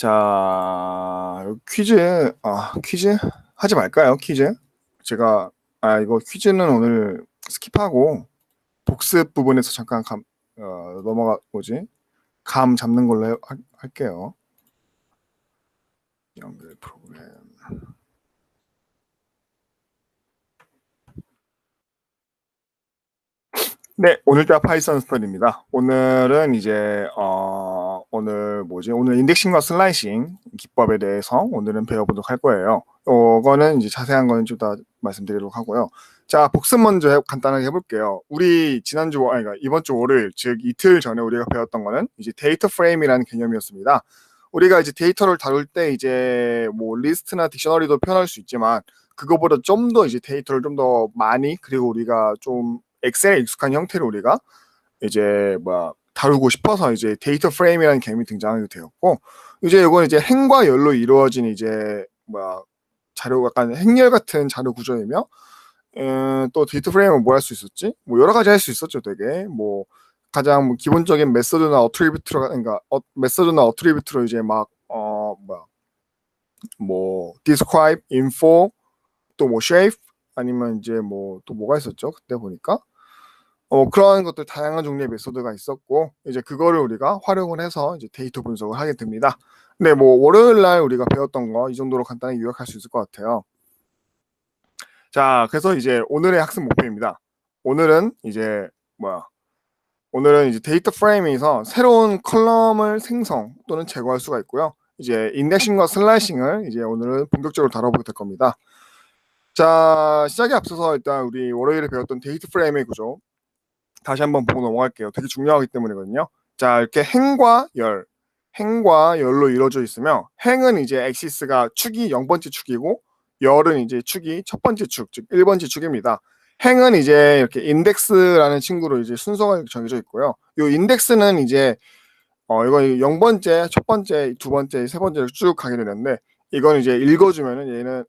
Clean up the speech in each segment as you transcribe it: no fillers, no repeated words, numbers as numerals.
자, 퀴즈 하지 말까요? 퀴즈? 제가 이거 퀴즈는 오늘 스킵하고 복습 부분에서 잠깐 감 잡는 걸로 할게요. 연결 프로그램. 네, 오늘따라 파이썬 스터디입니다. 오늘은 이제 오늘 인덱싱과 슬라이싱 기법에 대해서 오늘은 배워보도록 할 거예요. 이거는 이제 자세한 거는 좀 더 말씀드리도록 하고요. 자, 복습 먼저 간단하게 해볼게요. 우리 그러니까 이번 주 월요일, 즉 이틀 전에 우리가 배웠던 거는 이제 데이터 프레임이라는 개념이었습니다. 우리가 이제 데이터를 다룰 때 이제 뭐 리스트나 딕셔너리도 표현할 수 있지만 그거보다 좀 더 이제 데이터를 좀 더 많이, 그리고 우리가 좀 엑셀에 익숙한 형태로 우리가 이제 다루고 싶어서 이제 데이터 프레임이라는 개념이 등장하게 되었고, 이제 이건 이제 행과 열로 이루어진 이제 자료, 약간 행렬 같은 자료 구조이며, 또 데이터 프레임은 뭐 할 수 있었지? 뭐 여러 가지 할 수 있었죠. 되게 가장 기본적인 메소드나 어트리뷰트로 이제 describe, info, 또 shape, 아니면 이제 또 뭐가 있었죠? 그때 보니까 그런 것들 다양한 종류의 메소드가 있었고, 이제 그거를 우리가 활용을 해서 이제 데이터 분석을 하게 됩니다. 근데 월요일 날 우리가 배웠던 거 이 정도로 간단히 요약할 수 있을 것 같아요. 자, 그래서 이제 오늘의 학습 목표입니다. 오늘은 이제 데이터 프레임에서 새로운 컬럼을 생성 또는 제거할 수가 있고요. 이제 인덱싱과 슬라이싱을 이제 오늘은 본격적으로 다뤄보게 될 겁니다. 자, 시작에 앞서서 일단 우리 월요일에 배웠던 데이터 프레임의 구조 다시 한번 보고 넘어갈게요. 되게 중요하기 때문이거든요. 자, 이렇게 행과 열로 이루어져 있으며, 행은 이제 엑시스가 축이 0번째 축이고, 열은 이제 축이 첫 번째 축, 즉 1번째 축입니다. 행은 이제 이렇게 인덱스라는 친구로 이제 순서가 정해져 있고요. 이 인덱스는 이제 이거 0번째, 첫 번째, 두 번째, 세 번째로 쭉 가게 되는데, 이건 이제 읽어주면은 얘는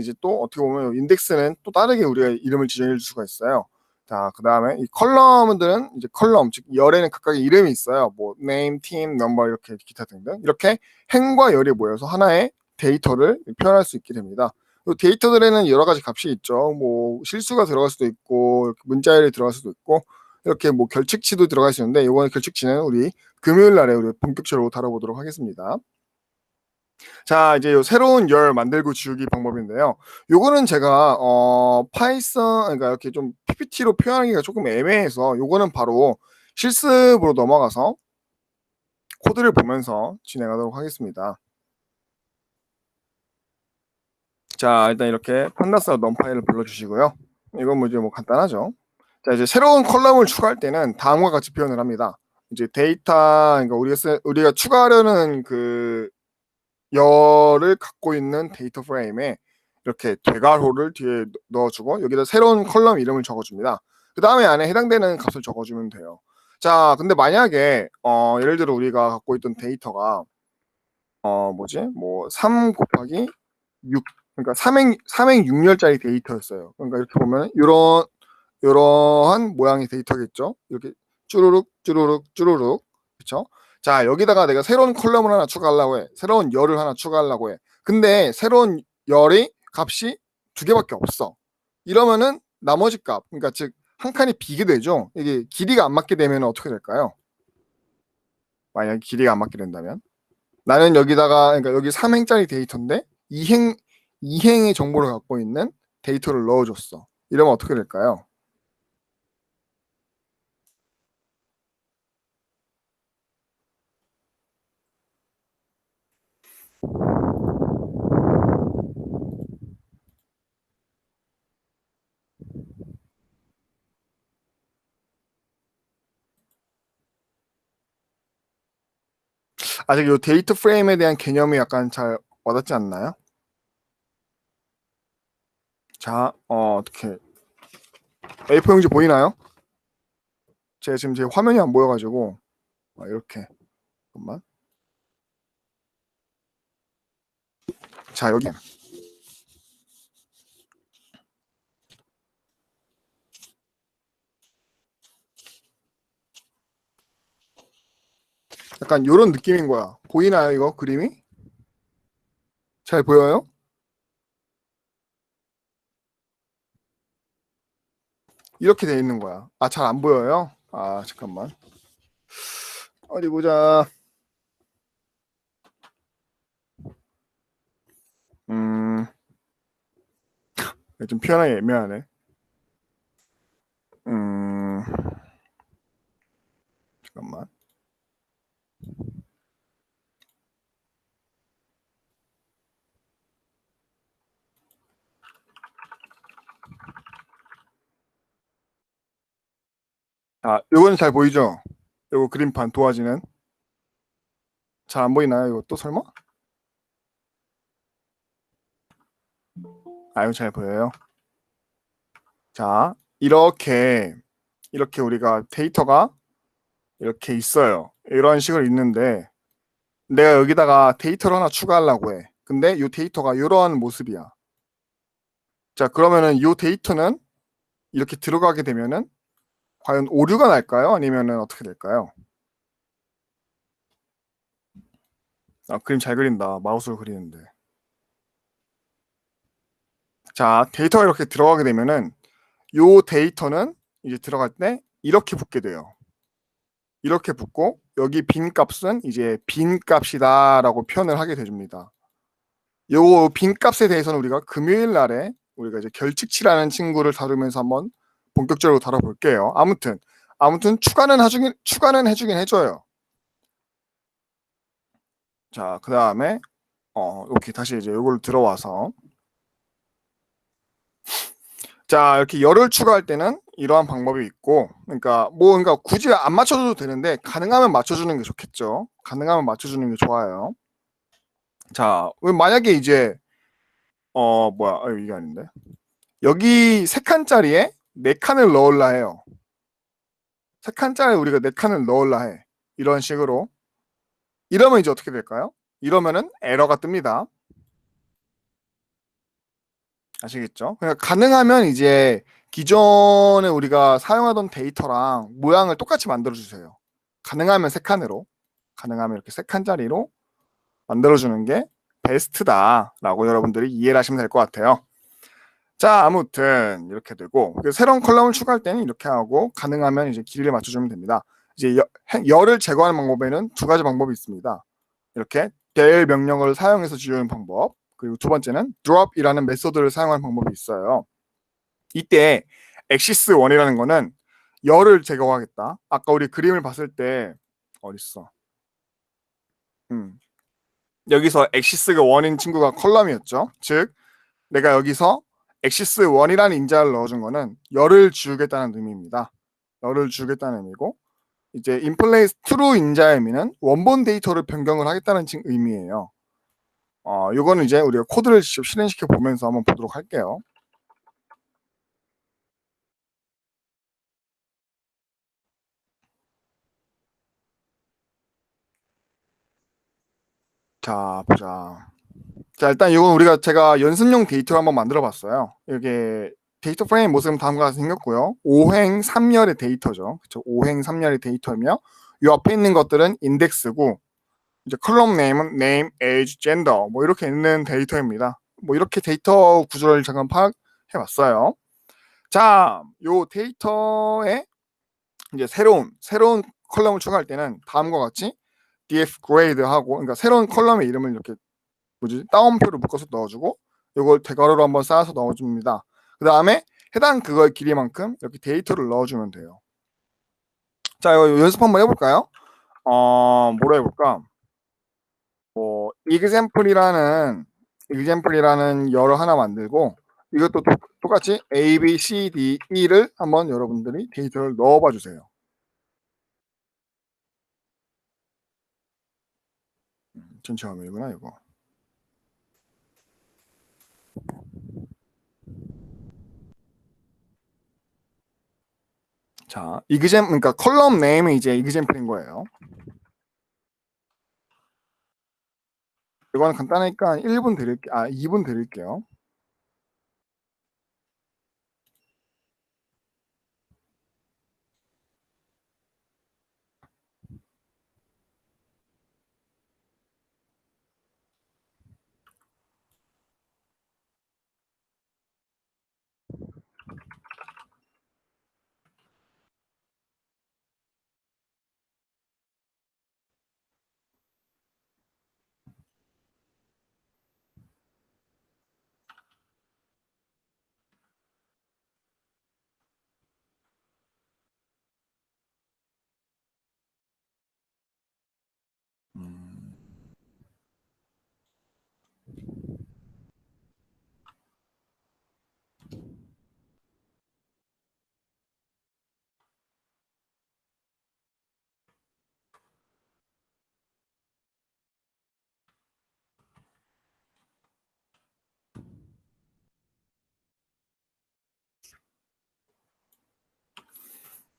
이제 또 어떻게 보면 인덱스는 또 다르게 우리가 이름을 지정해 줄 수가 있어요. 자, 그 다음에 이 컬럼들은 이제 컬럼, 즉 열에는 각각의 이름이 있어요. name, team, number 이렇게 기타 등등. 이렇게 행과 열이 모여서 하나의 데이터를 표현할 수 있게 됩니다. 데이터들에는 여러 가지 값이 있죠. 실수가 들어갈 수도 있고, 문자열이 들어갈 수도 있고, 이렇게 결측치도 들어갈 수 있는데, 이번에 결측치는 우리 금요일 날에 우리 본격적으로 다뤄보도록 하겠습니다. 자, 이제 새로운 열 만들고 지우기 방법인데요. 요거는 제가 파이썬, 그러니까 이렇게 좀 PPT로 표현하기가 조금 애매해서 요거는 바로 실습으로 넘어가서 코드를 보면서 진행하도록 하겠습니다. 자, 일단 이렇게 판다스와 넘파이를 불러주시고요. 이건 이제 간단하죠. 자, 이제 새로운 컬럼을 추가할 때는 다음과 같이 표현을 합니다. 이제 데이터, 그러니까 우리가 추가하려는 그 열을 갖고 있는 데이터 프레임에 이렇게 대괄호를 뒤에 넣어주고, 여기다 새로운 컬럼 이름을 적어줍니다. 그 다음에 안에 해당되는 값을 적어주면 돼요. 자, 근데 만약에 예를 들어 우리가 갖고 있던 데이터가 3 곱하기 6, 그러니까 3행 6열짜리 데이터였어요. 그러니까 이렇게 보면 이러한 모양의 데이터겠죠. 이렇게 쭈루룩 그렇죠. 자, 여기다가 내가 새로운 컬럼을 하나 추가하려고 해. 새로운 열을 하나 추가하려고 해. 근데 새로운 열의 값이 2개밖에 없어. 이러면은 나머지 값, 그러니까 즉 한 칸이 비게 되죠. 이게 길이가 안 맞게 되면 어떻게 될까요? 만약에 길이가 안 맞게 된다면, 나는 그러니까 여기 3행짜리 데이터인데 2행의 정보를 갖고 있는 데이터를 넣어줬어. 이러면 어떻게 될까요? 아직 이 데이터 프레임에 대한 개념이 약간 잘 와닿지 않나요? 자, 어떻게 A4 용지 보이나요? 제가 지금 제 화면이 안 보여가지고 이렇게 잠깐만. 자, 여기 약간 이런 느낌인 거야. 보이나요, 이거 그림이? 잘 보여요? 이렇게 돼 있는 거야. 아, 잘 안 보여요? 아, 잠깐만. 어디 보자. 음, 좀 표현하기 애매하네. 음, 잠깐만. 아, 요거는 잘 보이죠? 요거 그림판 도화지는 잘 안 보이나요? 이것도 설마? 아, 이거 잘 보여요. 자, 이렇게 우리가 데이터가 이렇게 있어요. 이런 식으로 있는데 내가 여기다가 데이터를 하나 추가하려고 해. 근데 이 데이터가 이런 모습이야. 자, 그러면은 이 데이터는 이렇게 들어가게 되면은 과연 오류가 날까요? 아니면은 어떻게 될까요? 아, 그림 잘 그린다. 마우스로 그리는데. 자, 데이터가 이렇게 들어가게 되면은 이 데이터는 이제 들어갈 때 이렇게 붙게 돼요. 이렇게 붙고 여기 빈 값은 이제 빈 값이다라고 표현을 하게 돼줍니다. 요 빈 값에 대해서는 우리가 금요일 날에 우리가 이제 결칙치라는 친구를 다루면서 한번 본격적으로 다뤄볼게요. 아무튼 추가는 해주긴 해줘요. 자, 그 다음에 이렇게 다시 이제 요걸 들어와서 자, 이렇게 열을 추가할 때는 이러한 방법이 있고, 그러니까 굳이 안 맞춰줘도 되는데 가능하면 맞춰주는 게 좋겠죠. 가능하면 맞춰주는 게 좋아요. 자, 만약에 이제 이게 아닌데. 여기 세 칸짜리에 네 칸을 넣을라 해요. 세 칸짜리 우리가 네 칸을 넣을라 해. 이런 식으로. 이러면 이제 어떻게 될까요? 이러면은 에러가 뜹니다. 아시겠죠? 그러니까 가능하면 이제 기존에 우리가 사용하던 데이터랑 모양을 똑같이 만들어 주세요. 가능하면 세 칸으로. 가능하면 이렇게 세 칸짜리로 만들어 주는 게 베스트다라고 여러분들이 이해를 하시면 될 것 같아요. 자, 아무튼 이렇게 되고 새로운 컬럼을 추가할 때는 이렇게 하고 가능하면 이제 길이를 맞춰주면 됩니다. 이제 열을 제거하는 방법에는 두 가지 방법이 있습니다. 이렇게 del 명령어를 사용해서 지우는 방법, 그리고 두 번째는 drop이라는 메소드를 사용하는 방법이 있어요. 이때 axis 1이라는 거는 열을 제거하겠다. 아까 우리 그림을 봤을 때 어딨어? 여기서 axis가 1인 친구가 컬럼이었죠. 즉 내가 여기서 axis 1이라는 인자를 넣어준 거는 열을 지우겠다는 의미입니다. 열을 주겠다는 의미고 이제 in place true 인자의 의미는 원본 데이터를 변경을 하겠다는 의미예요. 이거는 이제 우리가 코드를 직접 실행시켜 보면서 한번 보도록 할게요. 자, 보자. 자, 일단 이건 제가 연습용 데이터를 한번 만들어 봤어요. 이게 데이터 프레임 모습은 다음과 같이 생겼고요. 5행 3열의 데이터죠. 그쵸? 5행 3열의 데이터며 이 앞에 있는 것들은 인덱스고 이제 컬럼 네임은 name, age, gender 뭐 이렇게 있는 데이터입니다. 뭐 이렇게 데이터 구조를 잠깐 파악해 봤어요. 자, 요 데이터에 이제 새로운 컬럼을 추가할 때는 다음과 같이 df grade 하고 그러니까 새로운 컬럼의 이름을 이렇게 따옴표를 묶어서 넣어주고 이걸 대괄호로 한번 쌓아서 넣어줍니다. 그 다음에 해당 그거의 길이만큼 이렇게 데이터를 넣어주면 돼요. 자, 이거 연습 한번 해볼까요? 뭐라 해볼까? example이라는 열을 하나 만들고 이것도 똑같이 A, B, C, D, E를 한번 여러분들이 데이터를 넣어봐 주세요. 전체 화면이구나 이거. 자, 그러니까 컬럼 네임이 이제 example인 거예요. 이거는 간단하니까 2분 드릴게요.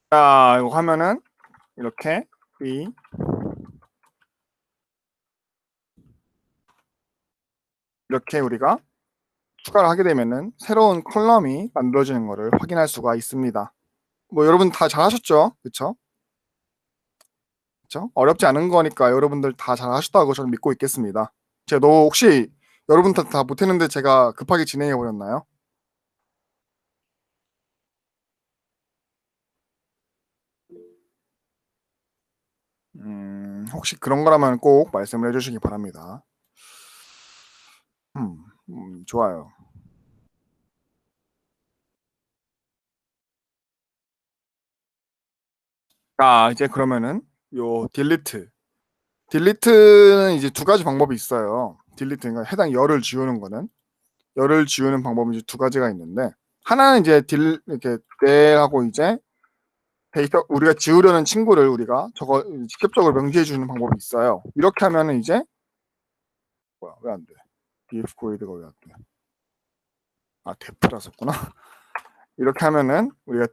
자, 이거 하면은 이렇게 B 이렇게 우리가 추가를 하게 되면은 새로운 컬럼이 만들어지는 것을 확인할 수가 있습니다. 뭐 여러분 다 잘하셨죠? 그쵸? 그쵸? 어렵지 않은 거니까 여러분들 다 잘하셨다고 저는 믿고 있겠습니다. 제가 너 혹시 여러분 다 못했는데 제가 급하게 진행해 버렸나요? 혹시 그런 거라면 꼭 말씀을 해주시기 바랍니다. 좋아요. 자, 이제 그러면은 요 딜리트는 이제 두 가지 방법이 있어요. 딜리트가 해당 열을 지우는 거는 열을 지우는 방법은 이제 두 가지가 있는데 하나는 이제 이렇게 델하고 이제 데이터 우리가 지우려는 친구를 우리가 저거 직접적으로 명시해 주는 방법이 있어요. 이렇게 하면은 이제 뭐야 왜 안 돼? df 코이드가 왜 안 돼? 아 데프라 썼구나. 이렇게 하면은 우리가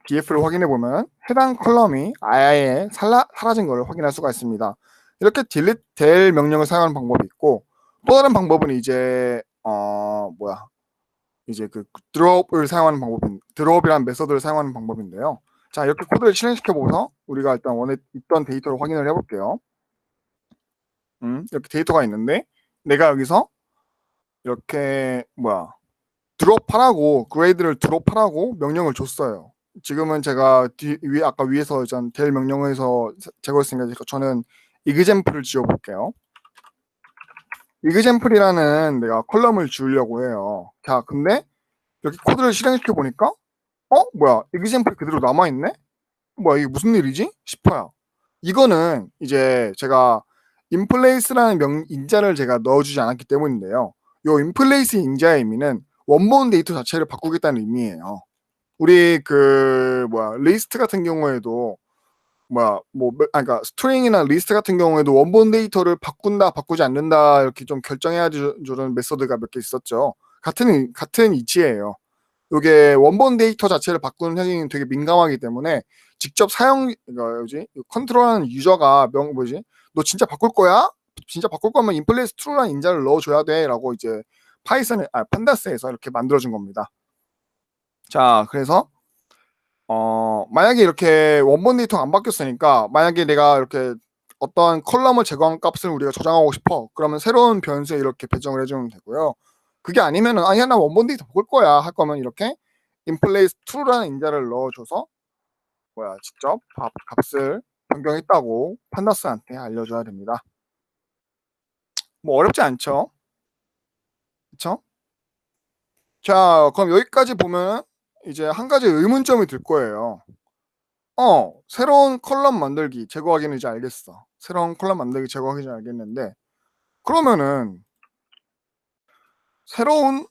df를 확인해 보면 해당 컬럼이 아예 사라진 것을 확인할 수가 있습니다. 이렇게 딜리트 될 명령을 사용하는 방법이 있고 또 다른 방법은 이제 뭐야 이제 그 드롭을 사용하는 방법인 드롭이라는 메서드를 사용하는 방법인데요. 자 이렇게 코드를 실행시켜 보고서 우리가 일단 있던 데이터를 확인을 해볼게요. 이렇게 데이터가 있는데 내가 여기서 이렇게 뭐야 드롭하라고 그레이드를 드롭하라고 명령을 줬어요. 지금은 제가 아까 위에서 일단 델 명령에서 제거했으니까 저는 이그젬플을 지어볼게요. 이그젬플이라는 내가 컬럼을 지우려고 해요. 자 근데 이렇게 코드를 실행시켜 보니까 뭐야 이그젬플 그대로 남아있네? 뭐야 이게 무슨 일이지? 싶어요. 이거는 이제 제가 인플레이스라는 인자를 제가 넣어주지 않았기 때문인데요. 요 인플레이스 인자의 의미는 원본 데이터 자체를 바꾸겠다는 의미예요. 우리 그 뭐야 리스트 같은 경우에도 그러니까 스트링이나 리스트 같은 경우에도 원본 데이터를 바꾼다 바꾸지 않는다 이렇게 좀 결정해야 주는 메서드가 몇 개 있었죠. 같은 이치예요. 이게 원본 데이터 자체를 바꾸는 행위는 되게 민감하기 때문에 직접 컨트롤하는 유저가 너 진짜 바꿀 거야? 진짜 바꿀 거면 인플레이스 트루라는 인자를 넣어줘야 돼라고 이제 판다스에서 이렇게 만들어준 겁니다. 자 그래서 만약에 이렇게 원본 데이터가 안 바뀌었으니까 만약에 내가 이렇게 어떤 컬럼을 제거한 값을 우리가 저장하고 싶어 그러면 새로운 변수에 이렇게 배정을 해주면 되고요. 그게 아니면은 아니야 나 원본 데이터 바꿀 거야 할 거면 이렇게 인플레이스 true라는 인자를 넣어줘서 직접 값을 변경했다고 판다스한테 알려줘야 됩니다. 뭐 어렵지 않죠? 그쵸? 자 그럼 여기까지 보면 이제 한 가지 의문점이 들 거예요. 새로운 컬럼 만들기 제거하기는 이제 알겠어. 새로운 컬럼 만들기 제거하기는 알겠는데 그러면은 새로운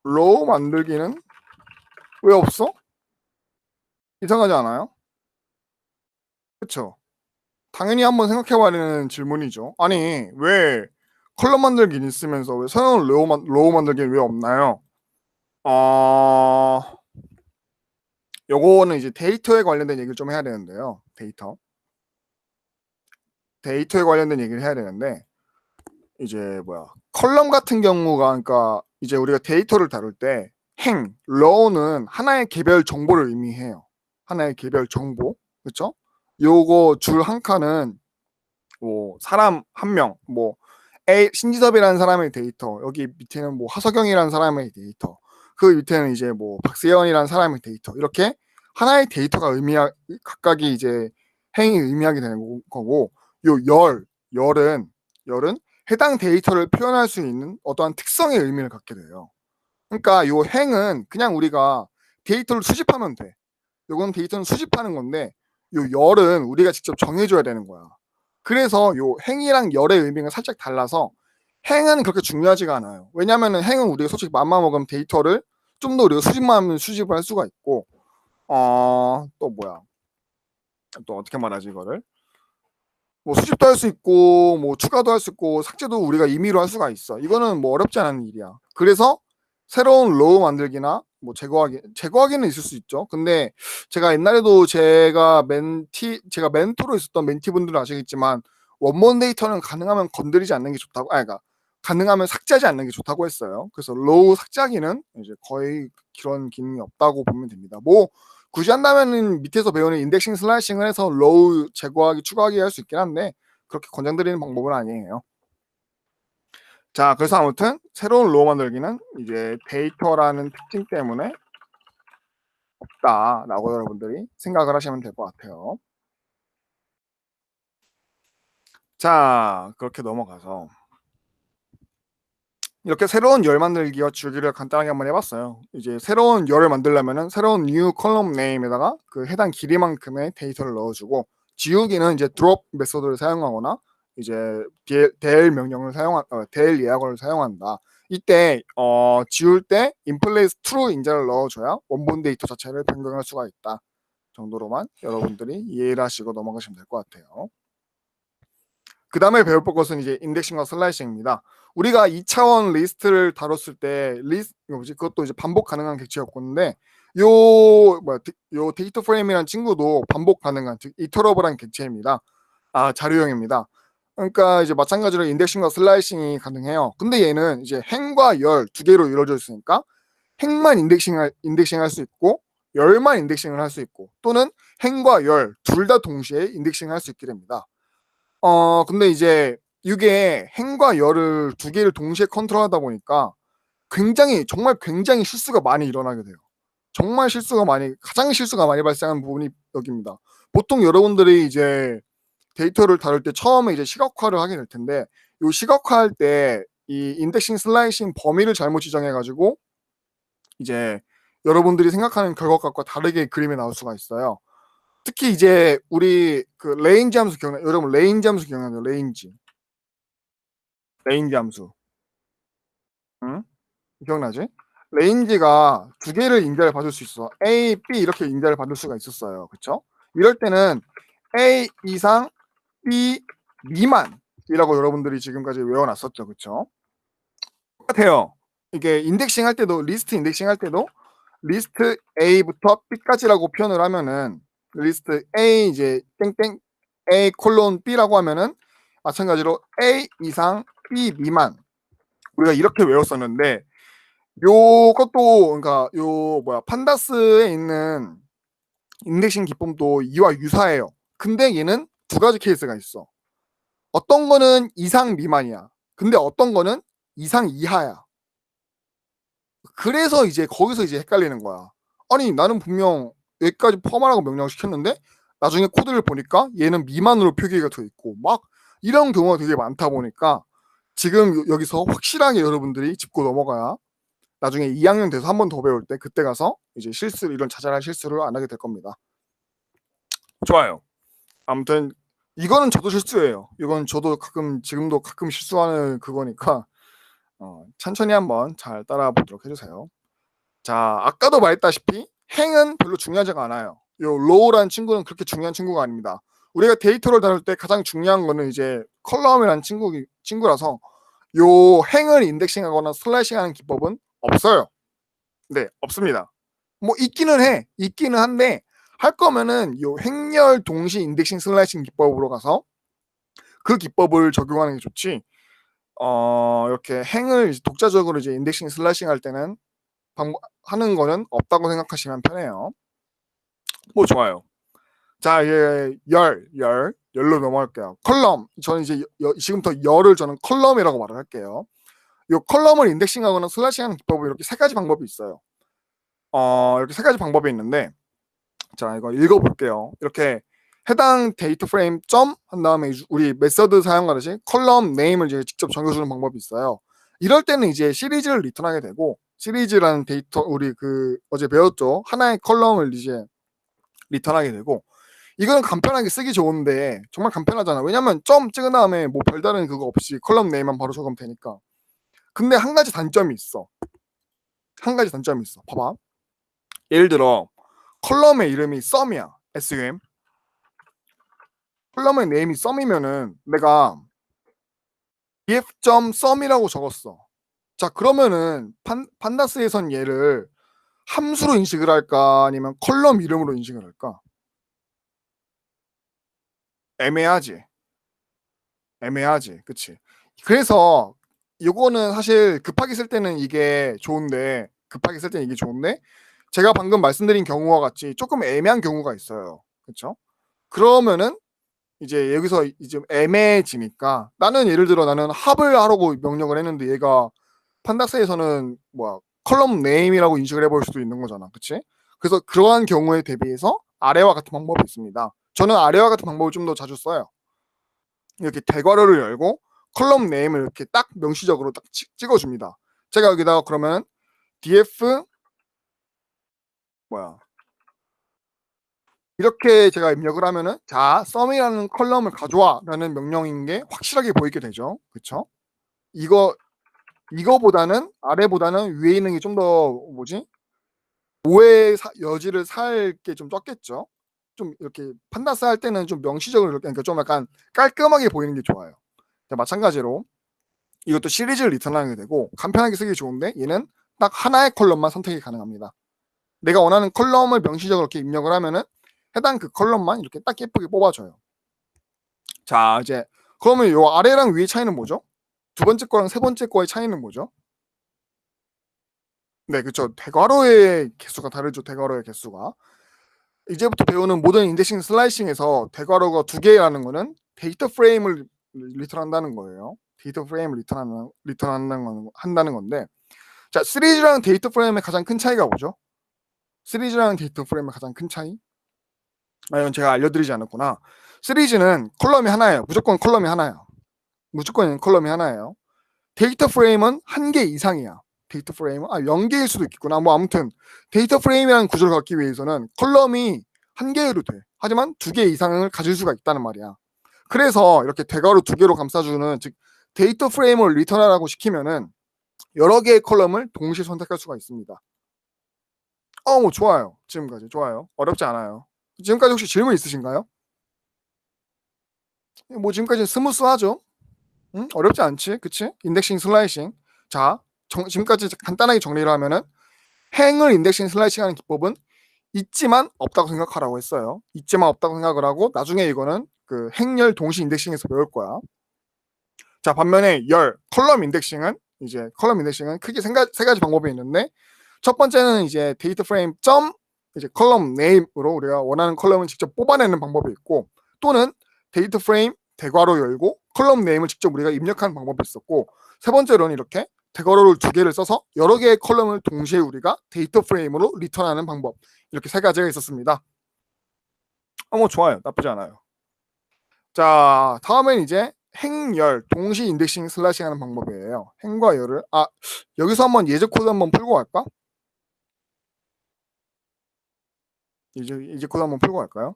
로우 만들기는 왜 없어? 이상하지 않아요? 그쵸? 당연히 한번 생각해봐야 되는 질문이죠. 아니 왜 컬럼 만들기는 있으면서 왜 새로운 로우 만들기는 왜 없나요? 요거는 이제 데이터에 관련된 얘기를 좀 해야 되는데요. 데이터에 관련된 얘기를 해야 되는데 이제 컬럼 같은 경우가 그러니까 이제 우리가 데이터를 다룰 때 row는 하나의 개별 정보를 의미해요. 하나의 개별 정보, 그렇죠? 요거 줄 한 칸은 뭐 사람 한 명, 뭐 신지섭이라는 사람의 데이터, 여기 밑에는 뭐 하석영이라는 사람의 데이터, 그 밑에는 이제 뭐 박세현이라는 사람의 데이터, 이렇게 하나의 데이터가 각각이 이제 행이 의미하게 되는 거고, 요 열은 해당 데이터를 표현할 수 있는 어떠한 특성의 의미를 갖게 돼요. 그러니까 요 행은 그냥 우리가 데이터를 수집하면 돼. 요건 데이터는 수집하는 건데 요 열은 우리가 직접 정해줘야 되는 거야. 그래서 요 행이랑 열의 의미가 살짝 달라서 행은 그렇게 중요하지가 않아요. 왜냐면은 행은 우리가 솔직히 맘만 먹으면 데이터를 좀 더 우리가 수집만 하면 수집을 할 수가 있고 또 뭐야 또 어떻게 말하지 이거를 뭐 수집도 할 수 있고 뭐 추가도 할 수 있고 삭제도 우리가 임의로 할 수가 있어. 이거는 뭐 어렵지 않은 일이야. 그래서 새로운 로우 만들기나 뭐 제거하기는 있을 수 있죠. 근데 제가 옛날에도 제가 멘토로 있었던 멘티분들은 아시겠지만 원본 데이터는 가능하면 건드리지 않는 게 좋다고, 그러니까 가능하면 삭제하지 않는 게 좋다고 했어요. 그래서 로우 삭제하기는 이제 거의 그런 기능이 없다고 보면 됩니다. 뭐 굳이 한다면은 밑에서 배우는 인덱싱 슬라이싱을 해서 로우 제거하기, 추가하기 할 수 있긴 한데 그렇게 권장드리는 방법은 아니에요. 자, 그래서 아무튼 새로운 로우 만들기는 이제 데이터라는 특징 때문에 없다라고 여러분들이 생각을 하시면 될 것 같아요. 자, 그렇게 넘어가서 이렇게 새로운 열 만들기와 주기를 간단하게 한번 해봤어요. 이제 새로운 열을 만들려면은 새로운 new column name에다가 그 해당 길이만큼의 데이터를 넣어주고, 지우기는 이제 drop 메소드를 사용하거나 이제 del 명령을 del 예약어를 사용한다. 이때 지울 때 in place true 인자를 넣어줘야 원본 데이터 자체를 변경할 수가 있다 정도로만 여러분들이 이해를 하시고 넘어가시면 될 것 같아요. 그 다음에 배울 것은 이제 인덱싱과 슬라이싱입니다. 우리가 2차원 리스트를 다뤘을 때 그것도 이제 반복 가능한 객체였는데 요 데이터 프레임이라는 친구도 반복 가능한, 즉 이터러블한 객체입니다. 자료형입니다. 그러니까 이제 마찬가지로 인덱싱과 슬라이싱이 가능해요. 근데 얘는 이제 행과 열 두 개로 이루어져 있으니까 행만 인덱싱할 수 있고 열만 인덱싱을 할 수 있고, 또는 행과 열 둘 다 동시에 인덱싱할 수 있게 됩니다. 근데 이제 이게 행과 열을 두 개를 동시에 컨트롤하다 보니까 정말 굉장히 실수가 많이 일어나게 돼요. 가장 실수가 많이 발생하는 부분이 여기입니다. 보통 여러분들이 이제 데이터를 다룰 때 처음에 이제 시각화를 하게 될 텐데, 이 시각화할 때 이 인덱싱 슬라이싱 범위를 잘못 지정해가지고 이제 여러분들이 생각하는 결과값과 다르게 그림이 나올 수가 있어요. 특히 이제 우리 그 레인지 함수 여러분 레인지 함수 기억나요? 레인지 함수. 응? 기억나지? 레인지가 두 개를 인자를 받을 수 있어. A, B 이렇게 인자를 받을 수가 있었어요. 그쵸? 이럴 때는 A 이상 B 미만이라고 여러분들이 지금까지 외워놨었죠. 그쵸? 똑같아요. 이게 인덱싱 할 때도, 리스트 인덱싱 할 때도 리스트 A부터 B까지라고 표현을 하면은, 리스트 A 이제 땡땡 A 콜론 B라고 하면은 마찬가지로 A 이상 B 미만, 우리가 이렇게 외웠었는데, 요것도 그러니까 판다스에 있는 인덱싱 기법도 이와 유사해요. 근데 얘는 두 가지 케이스가 있어. 어떤 거는 이상 미만이야. 근데 어떤 거는 이상 이하야. 그래서 이제 거기서 이제 헷갈리는 거야. 아니 나는 분명 여기까지 포함하라고 명령을 시켰는데 나중에 코드를 보니까 얘는 미만으로 표기가 돼 있고, 막 이런 경우가 되게 많다 보니까 지금 여기서 확실하게 여러분들이 짚고 넘어가야 나중에 2학년 돼서 한 번 더 배울 때 그때 가서 이제 이런 자잘한 실수를 안 하게 될 겁니다. 좋아요. 아무튼 이거는 저도 실수예요. 이건 저도 지금도 가끔 실수하는 그거니까 천천히 한번 잘 따라 보도록 해주세요. 자, 아까도 말했다시피 행은 별로 중요하지가 않아요. 요 low라는 친구는 그렇게 중요한 친구가 아닙니다. 우리가 데이터를 다룰 때 가장 중요한 거는 이제 컬럼이라는 친구라서 요 행을 인덱싱하거나 슬래싱하는 기법은 없어요. 네, 없습니다. 뭐 있기는 한데 할 거면은 요 행렬 동시 인덱싱 슬래싱 기법으로 가서 그 기법을 적용하는 게 좋지. 이렇게 행을 독자적으로 이제 인덱싱 슬래싱 할 때는 하는 거는 없다고 생각하시면 편해요. 뭐 좋아요. 자, 이제 열로 넘어갈게요. 컬럼. 저는 이제 지금부터 열을 저는 컬럼이라고 말을 할게요. 이 컬럼을 인덱싱하거나 슬래싱하는 기법은 이렇게 세 가지 방법이 있어요. 이렇게 세 가지 방법이 있는데, 자 이거 읽어볼게요. 이렇게 해당 데이터 프레임 점 한 다음에 우리 메서드 사용하듯이 컬럼 네임을 이제 직접 정해주는 방법이 있어요. 이럴 때는 이제 시리즈를 리턴하게 되고, 시리즈라는 데이터 우리 어제 배웠죠. 하나의 컬럼을 이제 리턴하게 되고, 이거는 간편하게 쓰기 좋은데 정말 간편하잖아. 왜냐면 점 찍은 다음에 뭐 별다른 그거 없이 컬럼 네임만 바로 적으면 되니까. 근데 한 가지 단점이 있어. 봐봐. 예를 들어 컬럼의 이름이 썸이야. SUM. 컬럼의 네임이 썸이면은 내가 df.sum이라고 적었어. 자, 그러면은 판다스에선 얘를 함수로 인식을 할까 아니면 컬럼 이름으로 인식을 할까? 애매하지. 애매하지. 그치? 그래서 요거는 사실 급하게 쓸 때는 이게 좋은데 제가 방금 말씀드린 경우와 같이 조금 애매한 경우가 있어요. 그쵸? 그러면은 이제 여기서 이제 애매해지니까 나는 예를 들어 나는 합을 하라고 명령을 했는데 얘가 판닥스에서는 뭐야 컬럼 네임이라고 인식을 해볼 수도 있는 거잖아. 그치? 그래서 그러한 경우에 대비해서 아래와 같은 방법이 있습니다. 저는 아래와 같은 방법을 좀 더 자주 써요. 이렇게 대괄호를 열고 컬럼 네임을 이렇게 딱 명시적으로 딱 찍어줍니다. 제가 여기다가 그러면 df 뭐야 이렇게 제가 입력을 하면은 자 썸이라는 컬럼을 가져와라는 명령인 게 확실하게 보이게 되죠. 그렇죠? 이거보다는 아래보다는 위에 있는 게 좀 더 뭐지 오해 여지를 살 게 좀 적겠죠. 좀 이렇게 판다스 할 때는 좀 명시적으로 이렇게 그러니까 좀 약간 깔끔하게 보이는 게 좋아요. 마찬가지로 이것도 시리즈를 리턴하게 되고 간편하게 쓰기 좋은데 얘는 딱 하나의 컬럼만 선택이 가능합니다. 내가 원하는 컬럼을 명시적으로 이렇게 입력을 하면은 해당 그 컬럼만 이렇게 딱 예쁘게 뽑아줘요. 자 이제 그러면 요 아래랑 위의 차이는 뭐죠? 두 번째 거랑 세 번째 거의 차이는 뭐죠? 네, 그렇죠. 대괄호의 개수가 다르죠. 대괄호의 개수가. 이제부터 배우는 모든 인덱싱 슬라이싱에서 대괄호가 두 개라는 거는 데이터 프레임을 리턴한다는 거예요. 데이터 프레임을 한다는 건데 자, 시리즈랑 데이터 프레임의 가장 큰 차이가 뭐죠? 시리즈랑 데이터 프레임의 가장 큰 차이? 아, 이건 제가 알려드리지 않았구나. 시리즈는 컬럼이 하나예요. 무조건 컬럼이 하나예요. 무조건 컬럼이 하나예요. 데이터 프레임은 한 개 이상이야. 데이터 프레임은 0개일 수도 있겠구나. 뭐 아무튼 데이터 프레임이라는 구조를 갖기 위해서는 컬럼이 한 개여도 돼. 하지만 두 개 이상을 가질 수가 있다는 말이야. 그래서 이렇게 대괄호 두 개로 감싸주는 즉 데이터 프레임을 리턴하라고 시키면은 여러 개의 컬럼을 동시에 선택할 수가 있습니다. 뭐 좋아요. 지금까지 좋아요. 어렵지 않아요. 지금까지 혹시 질문 있으신가요? 뭐 지금까지 스무스하죠? 응? 어렵지 않지? 그치? 인덱싱 슬라이싱. 자, 지금까지 간단하게 정리를 하면은 행을 인덱싱 슬라이싱하는 기법은 있지만 없다고 생각하라고 했어요. 있지만 없다고 생각을 하고 나중에 이거는 그 행열 동시 인덱싱에서 배울 거야. 자, 반면에 컬럼 인덱싱은 크게 세 가지 방법이 있는데 첫 번째는 이제 데이터 프레임 점 이제 컬럼 네임으로 우리가 원하는 컬럼을 직접 뽑아내는 방법이 있고 또는 데이터 프레임 대괄호 열고 컬럼 네임을 직접 우리가 입력하는 방법이 있었고 세 번째로는 이렇게 대괄호를 두 개를 써서 여러 개의 컬럼을 동시에 우리가 데이터 프레임으로 리턴하는 방법 이렇게 세 가지가 있었습니다. 뭐 좋아요. 나쁘지 않아요. 자, 다음엔 이제 행열 동시 인덱싱 슬래싱 하는 방법이에요. 행과 열을 여기서 한번 예제 코드 한번 풀고 갈까? 이제 코드 한번 풀고 갈까요?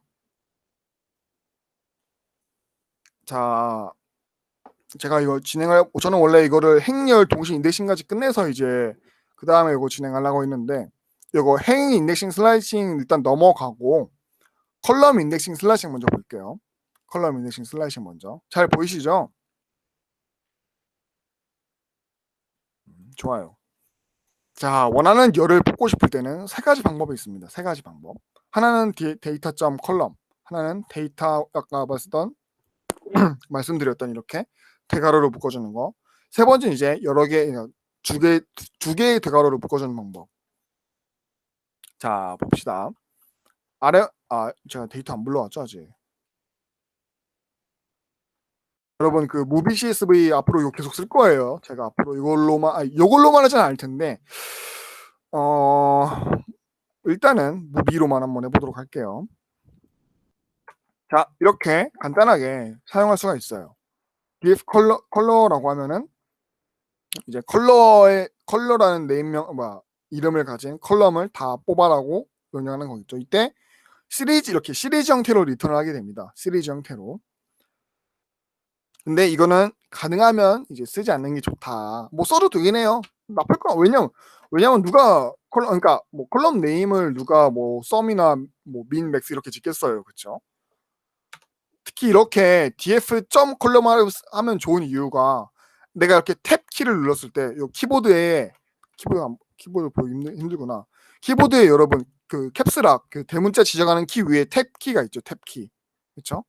자, 제가 이거 저는 원래 이거를 행열 동시 인덱싱까지 끝내서 이제 그 다음에 이거 진행하려고 했는데 이거 행 인덱싱 슬라이싱 일단 넘어가고 컬럼 인덱싱 슬라이싱 먼저 볼게요. 컬럼 인덱싱 슬라이싱 먼저. 잘 보이시죠? 좋아요. 자, 원하는 열을 뽑고 싶을 때는 세 가지 방법이 있습니다. 세 가지 방법. 하나는 데이터.점 컬럼, 하나는 데이터 아까 말씀드렸던 이렇게 대괄호로 묶어주는 거. 세 번째는 이제 여러 개, 두 개의 대괄호로 묶어주는 방법. 자, 봅시다. 제가 데이터 안 불러왔죠 아직. 여러분 그 무비 CSV 앞으로 이거 계속 쓸 거예요. 제가 앞으로 이걸로만 하진 않을 텐데 일단은 무비로만 한번 해보도록 할게요. 자, 이렇게 간단하게 사용할 수가 있어요. df 컬러라고 하면은 이제 컬러라는 이름을 가진 컬럼을 다 뽑아라고 명령하는 거겠죠. 이때 이렇게 시리즈 형태로 리턴을 하게 됩니다. 시리즈 형태로. 근데 이거는 가능하면 이제 쓰지 않는 게 좋다. 뭐 써도 되긴 해요. 나쁠 거 왜냐면 누가 그러니까 뭐 컬럼 네임을 누가 뭐 썸이나 뭐 민, 맥스 이렇게 짓겠어요. 그렇죠? 특히 이렇게 df 점 컬럼을 하면 좋은 이유가 내가 이렇게 탭 키를 눌렀을 때 이 키보드 보기 힘들구나. 키보드에 여러분 그 캡스락 그 대문자 지정하는 키 위에 탭 키가 있죠. 탭 키. 그쵸?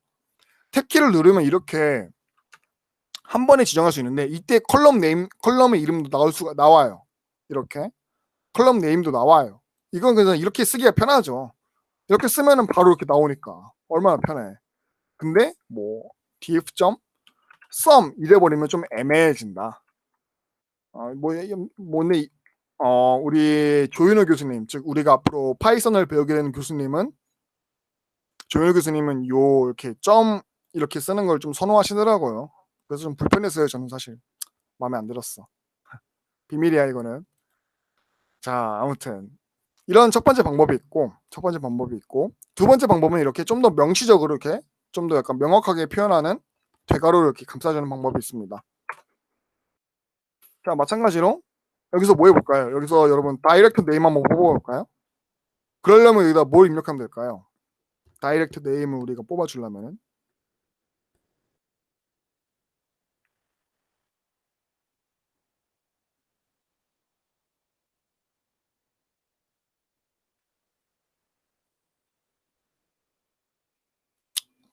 탭 키를 누르면 이렇게 한 번에 지정할 수 있는데 이때 컬럼의 이름도 나와요. 이렇게 컬럼 네임도 나와요. 이건 그래서 이렇게 쓰기가 편하죠. 이렇게 쓰면은 바로 이렇게 나오니까 얼마나 편해. 근데 뭐 df 점 sum 이래 버리면 좀 애매해진다. 뭐네 우리 조윤호 교수님, 즉 우리가 앞으로 파이썬을 배우게 되는 교수님은 조윤호 교수님은 요 이렇게 점 이렇게 쓰는 걸 좀 선호하시더라고요. 그래서 좀 불편했어요. 저는 사실 마음에 안 들었어. 비밀이야 이거는. 자, 아무튼 이런 첫 번째 방법이 있고 두 번째 방법은 이렇게 좀 더 명시적으로 이렇게 좀 더 약간 명확하게 표현하는 대괄호를 이렇게 감싸주는 방법이 있습니다. 자, 마찬가지로 여기서 뭐 해볼까요? 여기서 여러분 다이렉트 네임 한번 뽑아볼까요? 그러려면 여기다 뭘 입력하면 될까요? 다이렉트 네임을 우리가 뽑아주려면은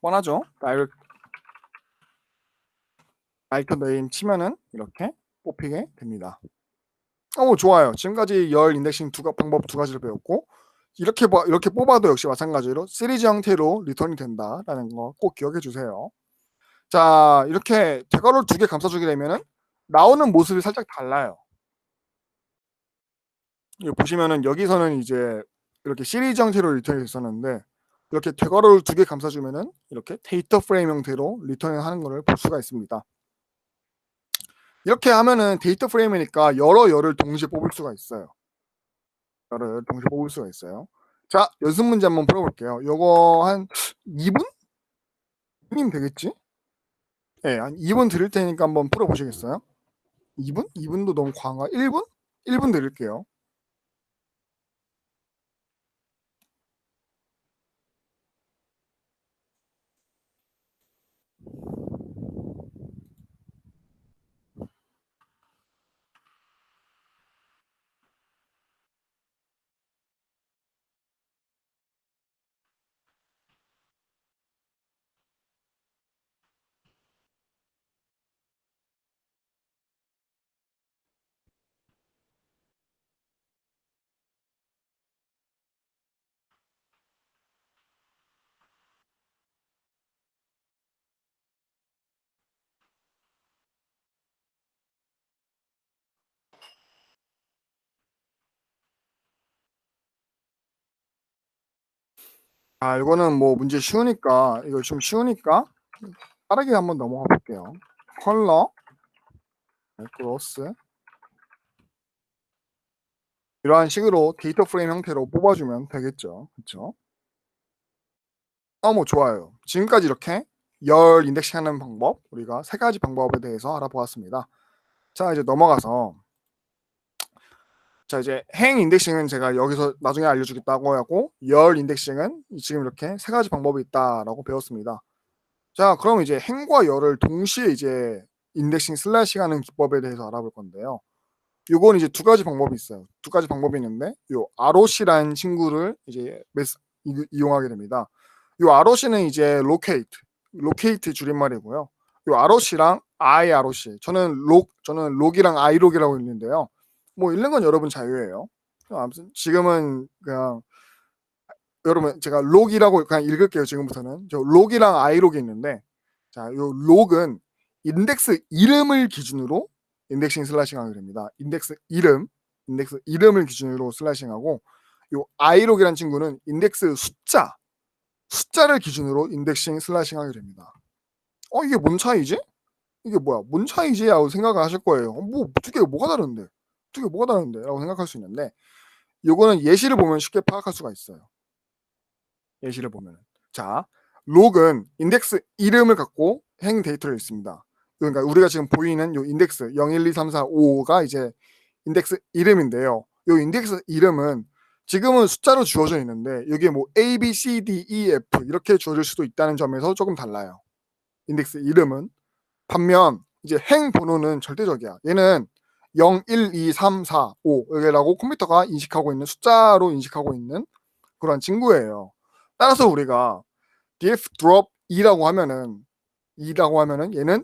뻔하죠? 다이렉트 네임 치면은 이렇게 뽑히게 됩니다. 좋아요. 지금까지 열 인덱싱 방법 두 가지를 배웠고 이렇게 뽑아도 역시 마찬가지로 시리즈 형태로 리턴이 된다라는 거 꼭 기억해 주세요. 자, 이렇게 대괄호를 두 개 감싸주게 되면은 나오는 모습이 살짝 달라요. 여기 보시면은 여기서는 이제 이렇게 시리즈 형태로 리턴이 됐었는데 이렇게 대괄호를 두 개 감싸주면은 이렇게 데이터 프레임 형태로 리턴을 하는 것을 볼 수가 있습니다. 이렇게 하면은 데이터 프레임이니까 여러 열을 동시에 뽑을 수가 있어요. 자, 연습 문제 한번 풀어볼게요. 요거 한 2분? 이면 되겠지? 네, 한 2분 드릴 테니까 한번 풀어보시겠어요? 2분? 2분도 너무 과한가? 1분? 1분 드릴게요. 이거는 뭐 문제 쉬우니까 이거 좀 쉬우니까 빠르게 한번 넘어가 볼게요. 컬러 크로스 이러한 식으로 데이터 프레임 형태로 뽑아주면 되겠죠. 그렇죠? 뭐 좋아요. 지금까지 이렇게 열 인덱싱하는 방법 우리가 세 가지 방법에 대해서 알아보았습니다. 자, 이제 넘어가서 자, 이제 행 인덱싱은 제가 여기서 나중에 알려주겠다고 하고 열 인덱싱은 지금 이렇게 세 가지 방법이 있다라고 배웠습니다. 자, 그럼 이제 행과 열을 동시에 이제 인덱싱 슬래싱하는 기법에 대해서 알아볼 건데요. 요건 이제 두 가지 방법이 있어요. 두 가지 방법이 있는데 요 ROC라는 친구를 이제 이용하게 됩니다. 요 ROC는 이제 로케이트 줄임말이고요. 요 ROC랑 IROC 저는 록이랑 i록이라고 읽는데요. 뭐 읽는 건 여러분 자유예요. 아무튼 지금은 그냥 여러분 제가 록이라고 그냥 읽을게요. 지금부터는 저 록이랑 i록이 있는데 자, 요 록은 인덱스 이름을 기준으로 인덱싱 슬래싱하게 됩니다. 인덱스 이름을 기준으로 슬래싱하고 요 i록이라는 친구는 인덱스 숫자를 기준으로 인덱싱 슬래싱하게 됩니다. 이게 뭔 차이지? 이게 뭐야? 뭔 차이지? 하고 생각을 하실 거예요. 뭐 두 개가 뭐가 다른데? 라고 생각할 수 있는데 요거는 예시를 보면 쉽게 파악할 수가 있어요. 예시를 보면 자, 록은 인덱스 이름을 갖고 행 데이터를 읽습니다. 그러니까 우리가 지금 보이는 요 인덱스 0, 1, 2, 3, 4, 5가 이제 인덱스 이름인데요. 요 인덱스 이름은 지금은 숫자로 주어져 있는데 여기에 뭐 A, B, C, D, E, F 이렇게 주어질 수도 있다는 점에서 조금 달라요. 인덱스 이름은 반면 이제 행 번호는 절대적이야. 얘는 0, 1, 2, 3, 4, 5 여기라고 컴퓨터가 인식하고 있는 숫자로 인식하고 있는 그런 친구예요. 따라서 우리가 df drop 2라고 하면은 얘는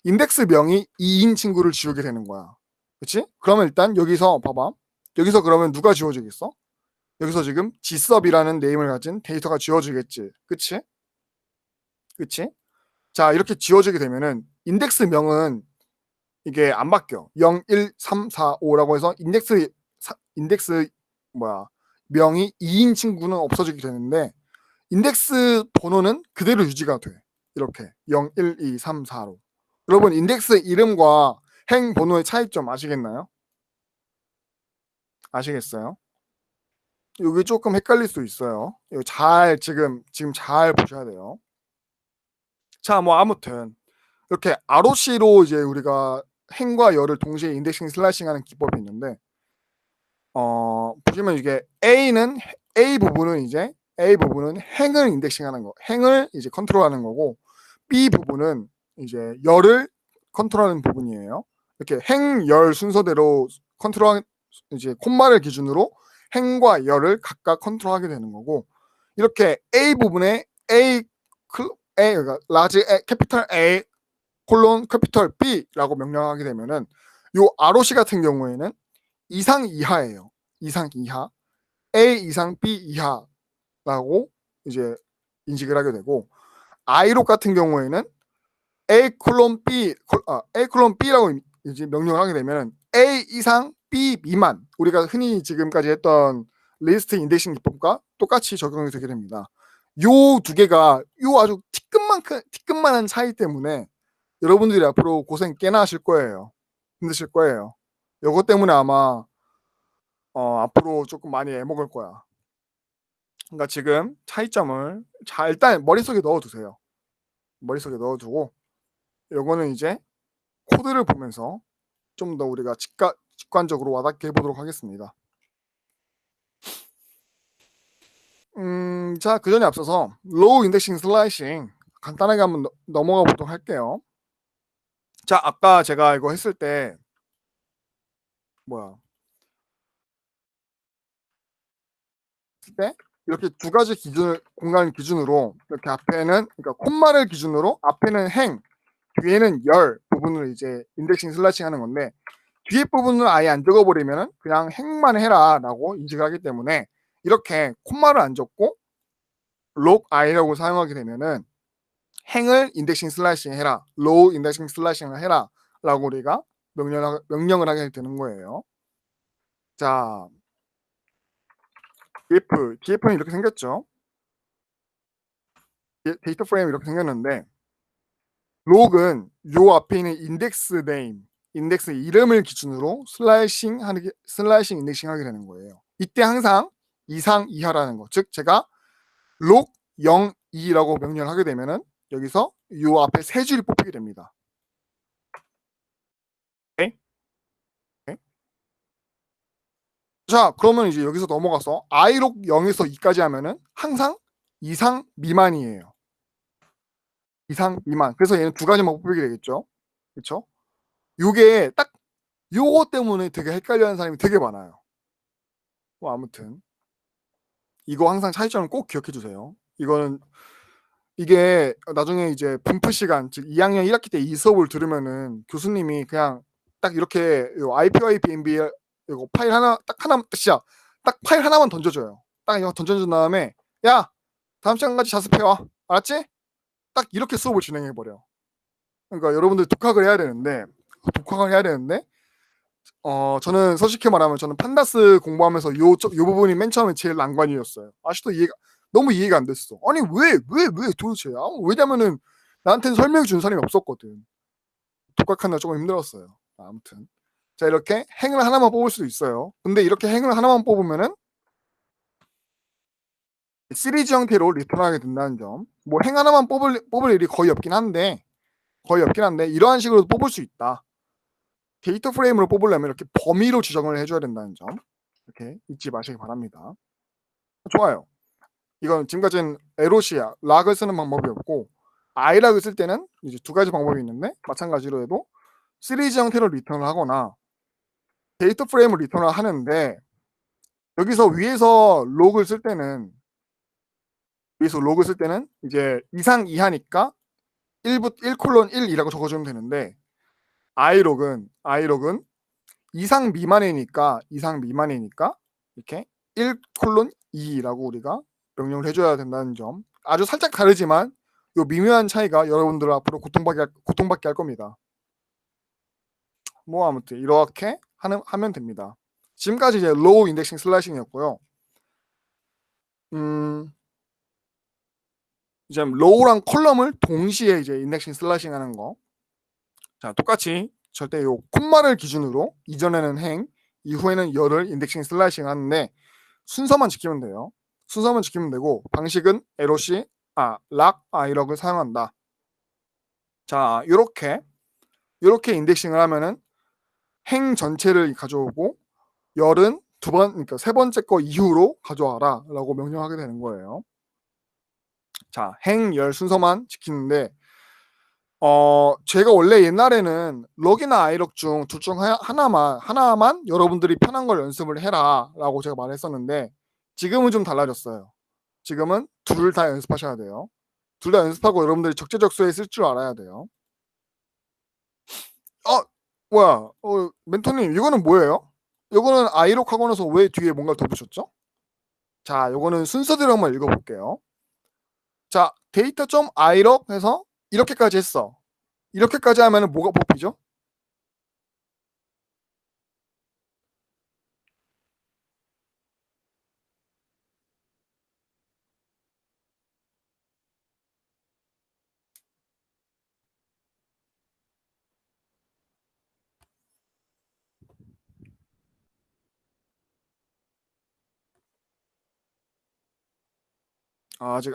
인덱스 명이 2인 친구를 지우게 되는 거야. 그렇지? 그러면 일단 여기서 봐봐. 여기서 그러면 누가 지워지겠어? 여기서 지금 gsub이라는 네임을 가진 데이터가 지워지겠지. 그치? 그치? 자, 이렇게 지워지게 되면은 인덱스 명은 이게 안 바뀌어. 0, 1, 3, 4, 5라고 해서 인덱스 명이 2인 친구는 없어지게 되는데 인덱스 번호는 그대로 유지가 돼. 이렇게 0, 1, 2, 3, 4로. 여러분 인덱스 이름과 행 번호의 차이점 아시겠나요? 아시겠어요? 여기 조금 헷갈릴 수 있어요. 이거 지금 잘 보셔야 돼요. 자, 뭐 아무튼 이렇게 ROC로 이제 우리가 행과 열을 동시에 인덱싱 슬라이싱하는 기법이 있는데 보시면 이게 A 부분은 행을 인덱싱하는 거, 행을 이제 컨트롤하는 거고 B 부분은 이제 열을 컨트롤하는 부분이에요. 이렇게 행, 열 순서대로 이제 콤마를 기준으로 행과 열을 각각 컨트롤하게 되는 거고 이렇게 A 부분에 그러니까 라지 A, 캐피털 A 콜론 캐피털 B라고 명령하게 되면은 요 ROC 같은 경우에는 이상 이하예요. 이상 이하. A 이상 B 이하라고 이제 인식을 하게 되고 I록 같은 경우에는 A 콜론 B라고 이제 명령을 하게 되면 A 이상 B 미만 우리가 흔히 지금까지 했던 리스트 인덱싱 기법과 똑같이 적용이 되게 됩니다. 요 두 개가 요 아주 티끌만한 차이 때문에 여러분들이 앞으로 고생 꽤나 하실 거예요. 힘드실 거예요. 요것 때문에 아마 앞으로 조금 많이 애먹을 거야. 그러니까 지금 차이점을 일단 머릿속에 넣어두세요. 머릿속에 넣어두고 요거는 이제 코드를 보면서 좀 더 우리가 직관적으로 와닿게 해보도록 하겠습니다. 자, 그 전에 앞서서 로우 인덱싱 슬라이싱 간단하게 한번 넘어가 보도록 할게요. 자, 아까 제가 이거 했을 때 이렇게 두 가지 공간 기준으로 이렇게 앞에는 그러니까 콤마를 기준으로 앞에는 행, 뒤에는 열 부분을 이제 인덱싱 슬라이싱 하는 건데 뒤에 부분을 아예 안 적어버리면 그냥 행만 해라라고 인식을 하기 때문에 이렇게 콤마를 안 적고 log i라고 사용하게 되면은 행을 인덱싱 슬라이싱 해라, 로우 인덱싱 슬라이싱을 해라 라고 우리가 명령을 하게 되는 거예요. 자, df는 이렇게 생겼죠. 데이터 프레임 이렇게 생겼는데 log은 요 앞에 있는 인덱스 네임, 인덱스 이름을 기준으로 슬라이싱 인덱싱 하게 되는 거예요. 이때 항상 이상 이하라는 거, 즉 제가 log 0, 2라고 명령을 하게 되면은 여기서 요 앞에 세 줄이 뽑히게 됩니다. 오케이? 오케이? 자, 그러면 이제 여기서 넘어가서 ilog 0에서 2까지 하면은 항상 이상 미만이에요. 이상 미만. 그래서 얘는 두 가지만 뽑히게 되겠죠. 그렇죠? 요게 딱 요거 때문에 되게 헷갈려하는 사람이 되게 많아요. 뭐 아무튼 이거 항상 차이점을 꼭 기억해 주세요. 이게 나중에 이제 분프 시간, 즉 2학년 1학기 때 이 수업을 들으면은 교수님이 그냥 딱 이렇게 IPYBNB 이거 파일 하나 딱 파일 하나만 던져줘요. 딱 이거 던져준 다음에 야 다음 시간까지 자습해 와. 알았지? 딱 이렇게 수업을 진행해 버려. 그러니까 여러분들 독학을 해야 되는데 저는 솔직히 말하면 저는 판다스 공부하면서 요 부분이 맨 처음에 제일 난관이었어요. 아직도 너무 이해가 안 됐어. 아니 왜 도대체? 왜냐면은 나한테는 설명해 준 사람이 없었거든. 독학하느라 조금 힘들었어요. 아무튼 자, 이렇게 행을 하나만 뽑을 수도 있어요. 근데 이렇게 행을 하나만 뽑으면은 시리즈 형태로 리턴하게 된다는 점. 뭐 행 하나만 뽑을 일이 거의 없긴 한데 이러한 식으로 뽑을 수 있다. 데이터 프레임으로 뽑으려면 이렇게 범위로 지정을 해줘야 된다는 점 이렇게 잊지 마시기 바랍니다. 좋아요. 이건 지금까지는 에로시아 락을 쓰는 방법이 없고 i락을 쓸 때는 이제 두 가지 방법이 있는데 마찬가지로 해도 시리즈 형태로 리턴을 하거나 데이터 프레임을 리턴을 하는데 여기서 위에서 록을 쓸 때는 이제 이상 이하니까 1:1:1이라고 적어주면 되는데 i록은 이상 미만이니까 이렇게 1:2라고 우리가 명령을 해줘야 된다는 점. 아주 살짝 다르지만 요 미묘한 차이가 여러분들 앞으로 고통받게 할 겁니다. 뭐 아무튼 이렇게 하면 됩니다. 지금까지 이제 로우 인덱싱 슬래싱이었고요. 이제 로우랑 컬럼을 동시에 이제 인덱싱 슬래싱하는 거. 자, 똑같이 절대 요 콤마를 기준으로 이전에는 행, 이후에는 열을 인덱싱 슬래싱 하는데 순서만 지키면 돼요. 순서만 지키면 되고 방식은 LOC, 락, i록을 사용한다. 자, 요렇게 인덱싱을 하면은 행 전체를 가져오고 열은 그러니까 세 번째 거 이후로 가져와라라고 명령하게 되는 거예요. 자, 행, 열 순서만 지키는데 제가 원래 옛날에는 럭이나 i록 중 둘 중 하나만 여러분들이 편한 걸 연습을 해라라고 제가 말했었는데 지금은 좀 달라졌어요. 지금은 둘 다 연습하셔야 돼요. 둘 다 연습하고 여러분들이 적재적소에 쓸 줄 알아야 돼요. 뭐야? 멘토님 이거는 뭐예요? 이거는 i록 하고 나서 왜 뒤에 뭔가를 더 붙였죠? 자, 요거는 순서대로 한번 읽어볼게요. 자, 데이터.i록 해서 이렇게까지 했어. 이렇게까지 하면은 뭐가 뽑히죠?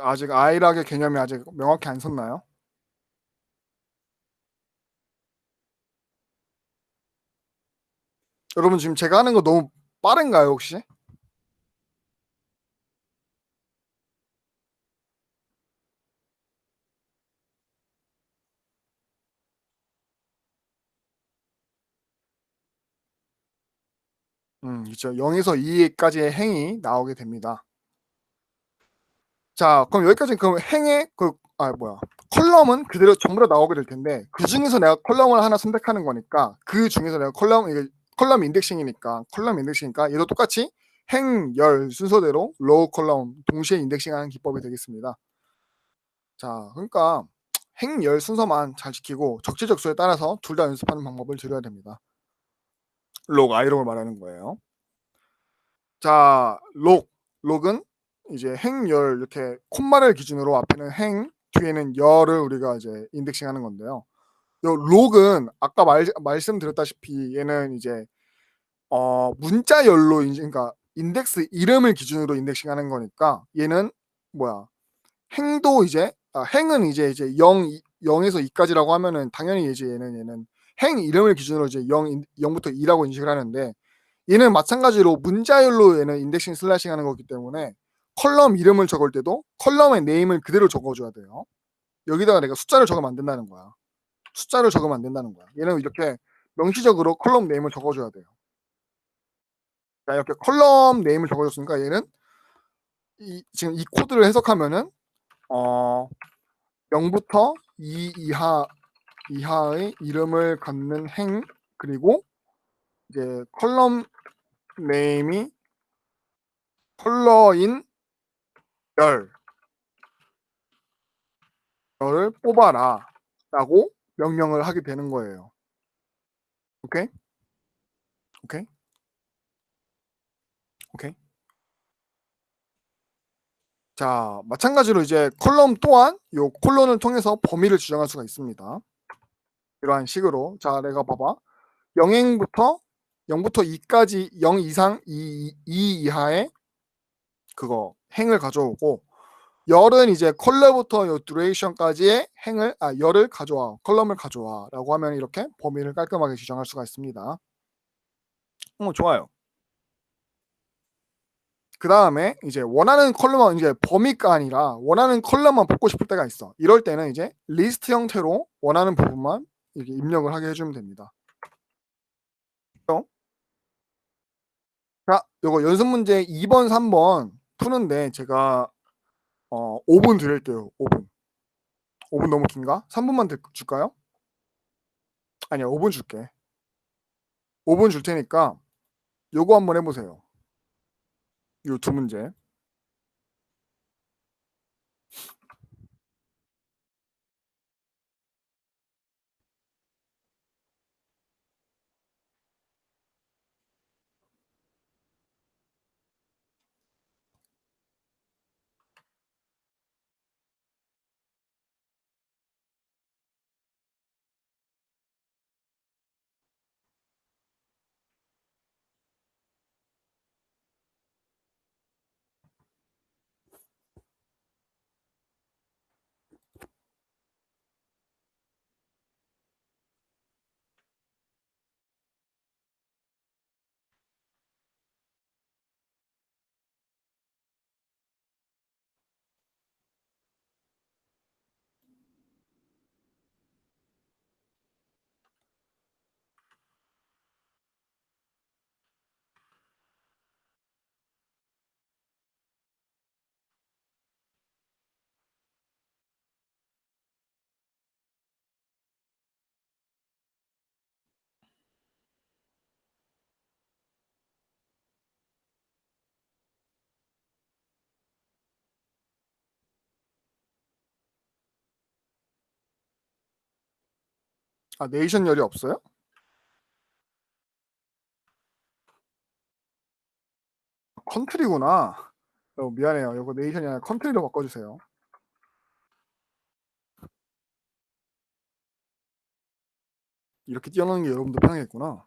아직 i락의 개념이 아직 명확히 안 섰나요? 여러분 지금 제가 하는 거 너무 빠른가요 혹시? 그렇죠. 0에서 2까지의 행이 나오게 됩니다. 자, 그럼 여기까지 그럼 행의 컬럼은 그대로 전부 다 나오게 될 텐데 그 중에서 내가 컬럼을 하나 선택하는 거니까 그 중에서 내가 컬럼 인덱싱이니까 얘도 똑같이 행, 열 순서대로 로우 컬럼 동시에 인덱싱하는 기법이 되겠습니다. 자, 그러니까 행, 열 순서만 잘 지키고 적재적소에 따라서 둘 다 연습하는 방법을 들여야 됩니다. i록을 말하는 거예요. 자, 록은 이제 행, 열 이렇게 콤마를 기준으로 앞에는 행, 뒤에는 열을 우리가 이제 인덱싱하는 건데요. 요 록은 아까 말씀드렸다시피 얘는 이제 문자열로 그러니까 인덱스 이름을 기준으로 인덱싱하는 거니까 얘는 행도 이제 행은 이제 0에서 2까지라고 하면은 당연히 이제 얘는 행 이름을 기준으로 이제 0부터 2라고 인식을 하는데 얘는 마찬가지로 문자열로 얘는 인덱싱 슬래싱 하는 거기 때문에 컬럼 이름을 적을 때도 컬럼의 네임을 그대로 적어줘야 돼요. 여기다가 내가 숫자를 적으면 안 된다는 거야. 얘는 이렇게 명시적으로 컬럼 네임을 적어줘야 돼요. 자, 이렇게 컬럼 네임을 적어줬으니까 얘는 지금 이 코드를 해석하면은 0부터 2 이하의 이름을 갖는 행 그리고 이제 컬럼 네임이 컬러인 열을 뽑아라 라고 명령을 하게 되는 거예요. 오케이? 자, 마찬가지로 이제 컬럼 또한 요 콜론을 통해서 범위를 지정할 수가 있습니다. 이러한 식으로 자, 내가 봐봐. 0부터 2까지 0 이상 2 이하의 그거 행을 가져오고 열은 이제 컬러부터 요 듀레이션까지의 열을 가져와 컬럼을 가져와라고 하면 이렇게 범위를 깔끔하게 지정할 수가 있습니다. 좋아요. 그 다음에 이제 원하는 컬럼만 이제 범위가 아니라 원하는 컬럼만 뽑고 싶을 때가 있어. 이럴 때는 이제 리스트 형태로 원하는 부분만 이렇게 입력을 하게 해주면 됩니다. 자, 요거 연습 문제 2번, 3번 푸는데 제가 5분 드릴게요. 5분. 5분 너무 긴가? 3분만 줄까요? 아니야, 5분 줄게. 5분 줄 테니까 요거 한번 해보세요. 요 두 문제. 아, 네이션 열이 없어요? 컨트리구나. 미안해요. 요거 네이션이 아니라 컨트리로 바꿔주세요. 이렇게 띄워놓는 게 여러분도 편하겠구나.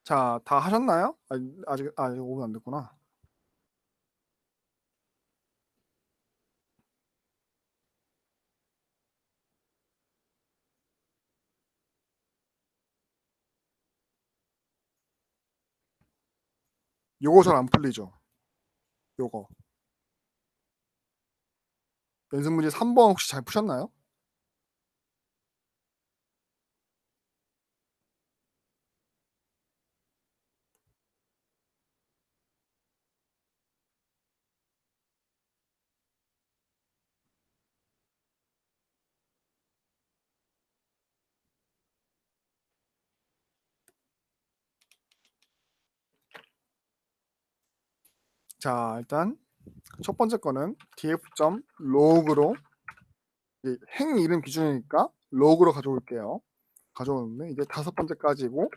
자, 다 하셨나요? 아직 5분 안 됐구나. 요거 잘 안 풀리죠? 요거. 연습 문제 3번 혹시 잘 푸셨나요? 자, 일단 첫 번째 거는 df.log로 행 이름 기준이니까 log로 가져올게요. 가져오는데 이제 다섯 번째까지고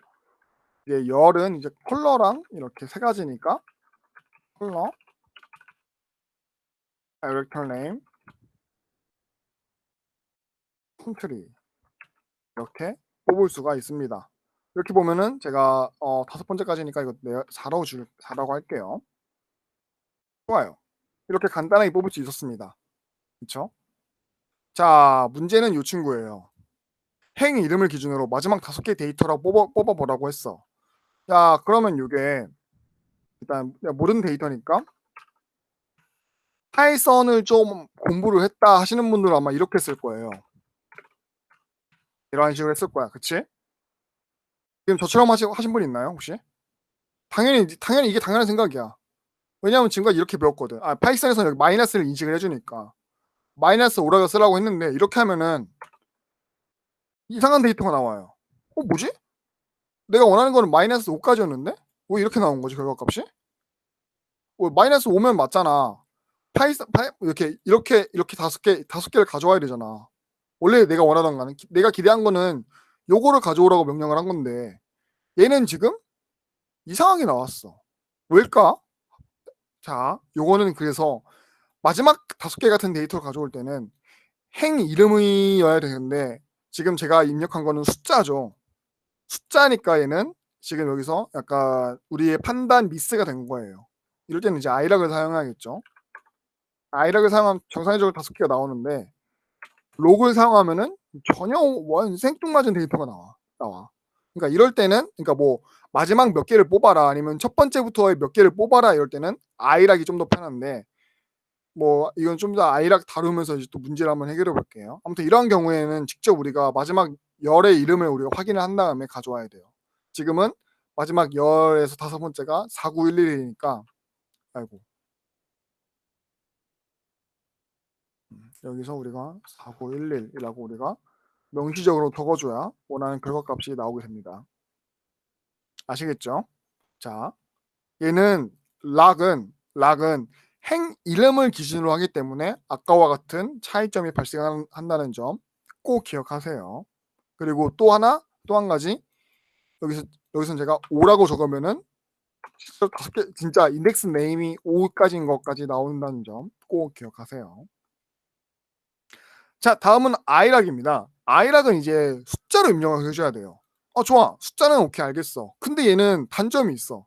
이제 열은 이제 컬러랑 이렇게 세 가지니까 컬러, character name, country 이렇게 뽑을 수가 있습니다. 이렇게 보면은 제가 다섯 번째까지니까 이거 4라고 할게요. 좋아요. 이렇게 간단하게 뽑을 수 있었습니다. 그쵸? 자, 문제는 이 친구예요. 행 이름을 기준으로 마지막 5개 데이터라고 뽑아보라고 했어. 야, 그러면 이게 일단 모든 데이터니까 파이썬을 좀 공부를 했다 하시는 분들은 아마 이렇게 쓸 거예요. 이런 식으로 했을 거야. 그치? 지금 저처럼 하신 분 있나요, 혹시? 당연히 이게 당연한 생각이야. 왜냐하면 지금까지 이렇게 배웠거든. 파이썬에서는 여기 마이너스를 인식을 해주니까. 마이너스 오라고 쓰라고 했는데 이렇게 하면은 이상한 데이터가 나와요. 뭐지? 내가 원하는 거는 마이너스 5까지였는데 왜 이렇게 나온 거지 결과값이? 마이너스 5면 맞잖아. 파이 이렇게 다섯 개를 가져와야 되잖아. 원래 내가 원하던 거는 내가 기대한 거는 요거를 가져오라고 명령을 한 건데 얘는 지금 이상하게 나왔어. 왜일까? 자, 요거는 그래서 마지막 다섯 개 같은 데이터를 가져올 때는 행 이름이어야 되는데 지금 제가 입력한 거는 숫자죠. 숫자니까 얘는 지금 여기서 약간 우리의 판단 미스가 된 거예요. 이럴 때는 이제 아이락을 사용해야겠죠. 아이락을 사용하면 정상적으로 다섯 개가 나오는데 록을 사용하면은 전혀 생뚱맞은 데이터가 나와. 그러니까 이럴 때는 그러니까 뭐 마지막 몇 개를 뽑아라 아니면 첫 번째부터의 몇 개를 뽑아라 이럴 때는 아이락이 좀 더 편한데 뭐 이건 좀 더 아이락 다루면서 이제 또 문제를 한번 해결해 볼게요. 아무튼 이러한 경우에는 직접 우리가 마지막 열의 이름을 우리가 확인을 한 다음에 가져와야 돼요. 지금은 마지막 열에서 다섯 번째가 4911이니까 아이고 여기서 우리가 4911이라고 우리가 명시적으로 적어줘야 원하는 결과값이 나오게 됩니다. 아시겠죠? 자, 얘는 락은 행 이름을 기준으로 하기 때문에 아까와 같은 차이점이 발생한다는 점 꼭 기억하세요. 그리고 또 한 가지 여기서 제가 5라고 적으면은 다섯 개 진짜 인덱스 네임이 5까지인 것까지 나온다는 점 꼭 기억하세요. 자, 다음은 아이락입니다. 아이락은 이제 숫자로 입력을 해줘야 돼요. 좋아. 숫자는 오케이 알겠어. 근데 얘는 단점이 있어.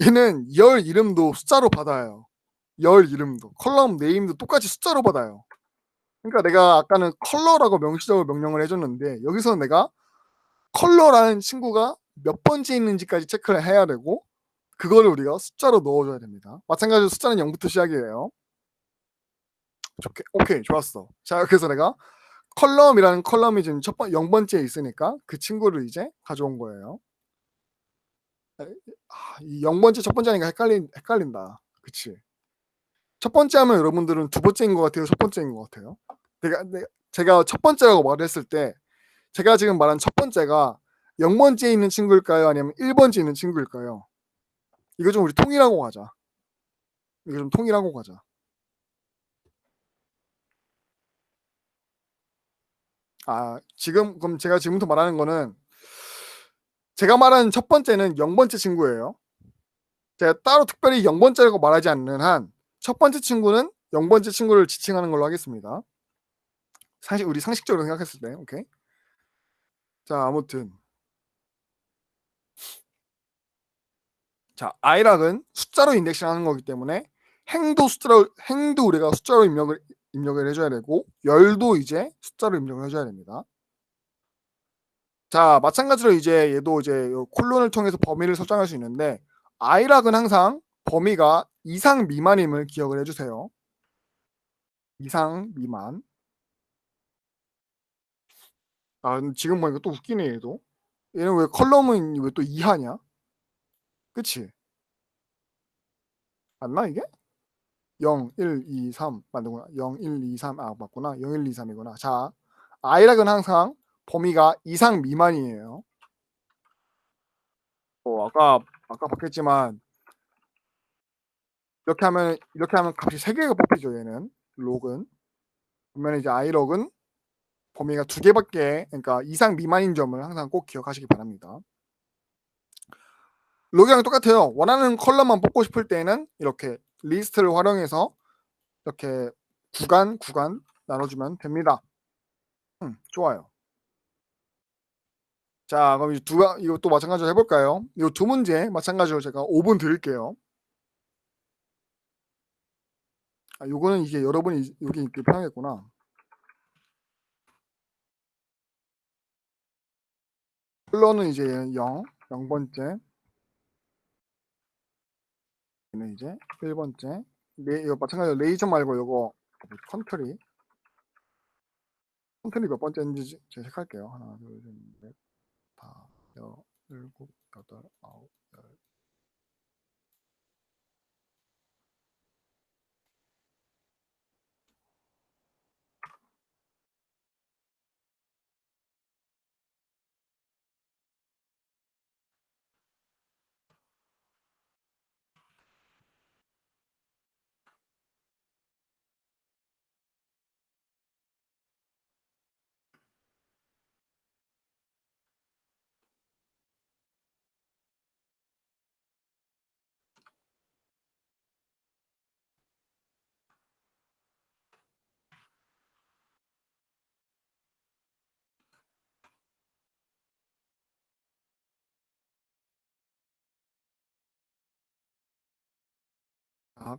얘는 열 이름도 숫자로 받아요. 열 이름도 컬럼 네임도 똑같이 숫자로 받아요. 그러니까 내가 아까는 컬러라고 명시적으로 명령을 해줬는데 여기서 내가 컬러라는 친구가 몇 번째 있는지까지 체크를 해야 되고 그거를 우리가 숫자로 넣어줘야 됩니다. 마찬가지로 숫자는 0부터 시작이에요. 오케이 좋았어. 자, 그래서 내가 컬럼이라는 컬럼이 지금 0번째에 있으니까 그 친구를 이제 가져온 거예요. 이 0번째 첫 번째 하니까 헷갈린다. 그치? 첫 번째 하면 여러분들은 두 번째인 것 같아요, 첫 번째인 것 같아요. 제가 첫 번째라고 말을 했을 때 제가 지금 말한 첫 번째가 0번째에 있는 친구일까요? 아니면 1번째에 있는 친구일까요? 이거 좀 우리 통일하고 가자. 이거 좀 통일하고 가자. 지금 그럼 제가 지금부터 말하는 거는 제가 말하는 첫 번째는 0번째 친구예요. 제가 따로 특별히 0번째라고 말하지 않는 한 첫 번째 친구는 0번째 친구를 지칭하는 걸로 하겠습니다. 우리 상식적으로 생각했을 때, 오케이? 자, 아무튼 자, 아이락은 숫자로 인덱싱하는 거기 때문에 행도 우리가 숫자로 입력을 해줘야 되고 열도 이제 숫자로 입력을 해줘야 됩니다. 자, 마찬가지로 이제 얘도 이제 콜론을 통해서 범위를 설정할 수 있는데 아이락은 항상 범위가 이상 미만임을 기억을 해주세요. 이상 미만. 지금 보니까 또 웃기네 얘도. 얘는 왜 컬럼은 왜 또 이하냐? 그치? 맞나 이게? 0, 1, 2, 3 맞는구나. 0, 1, 2, 3 맞구나. 0, 1, 2, 3이구나. 자, 아이락은 항상 범위가 이상 미만이에요. 아까 봤겠지만 이렇게 하면 값이 3개가 뽑히죠. 얘는 록은. 그러면 이제 아이록은 범위가 2개밖에 그러니까 이상 미만인 점을 항상 꼭 기억하시기 바랍니다. 록이랑 똑같아요. 원하는 컬럼만 뽑고 싶을 때는 이렇게 리스트를 활용해서 이렇게 구간 나눠주면 됩니다. 좋아요. 자, 그럼 이것도 마찬가지로 해볼까요? 이 두 문제 마찬가지로 제가 5분 드릴게요. 요거는 이게 여러분이 여기 있기 편하겠구나. 컬러는 이제 0번째. 얘는 이제 1번째. 이거 마찬가지로 레이저 말고 요거 컨트리 몇 번째인지 제가 체크할게요. 하나, 둘, 셋, 넷, 다, 여, 일곱, 여덟, 아홉, 열.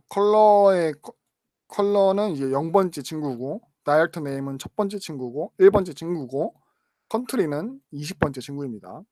컬러의 컬러는 이제 0번째 친구고, 다이렉트 네임은 첫 번째 친구고, 1번째 친구고, 컨트리는 20번째 친구입니다.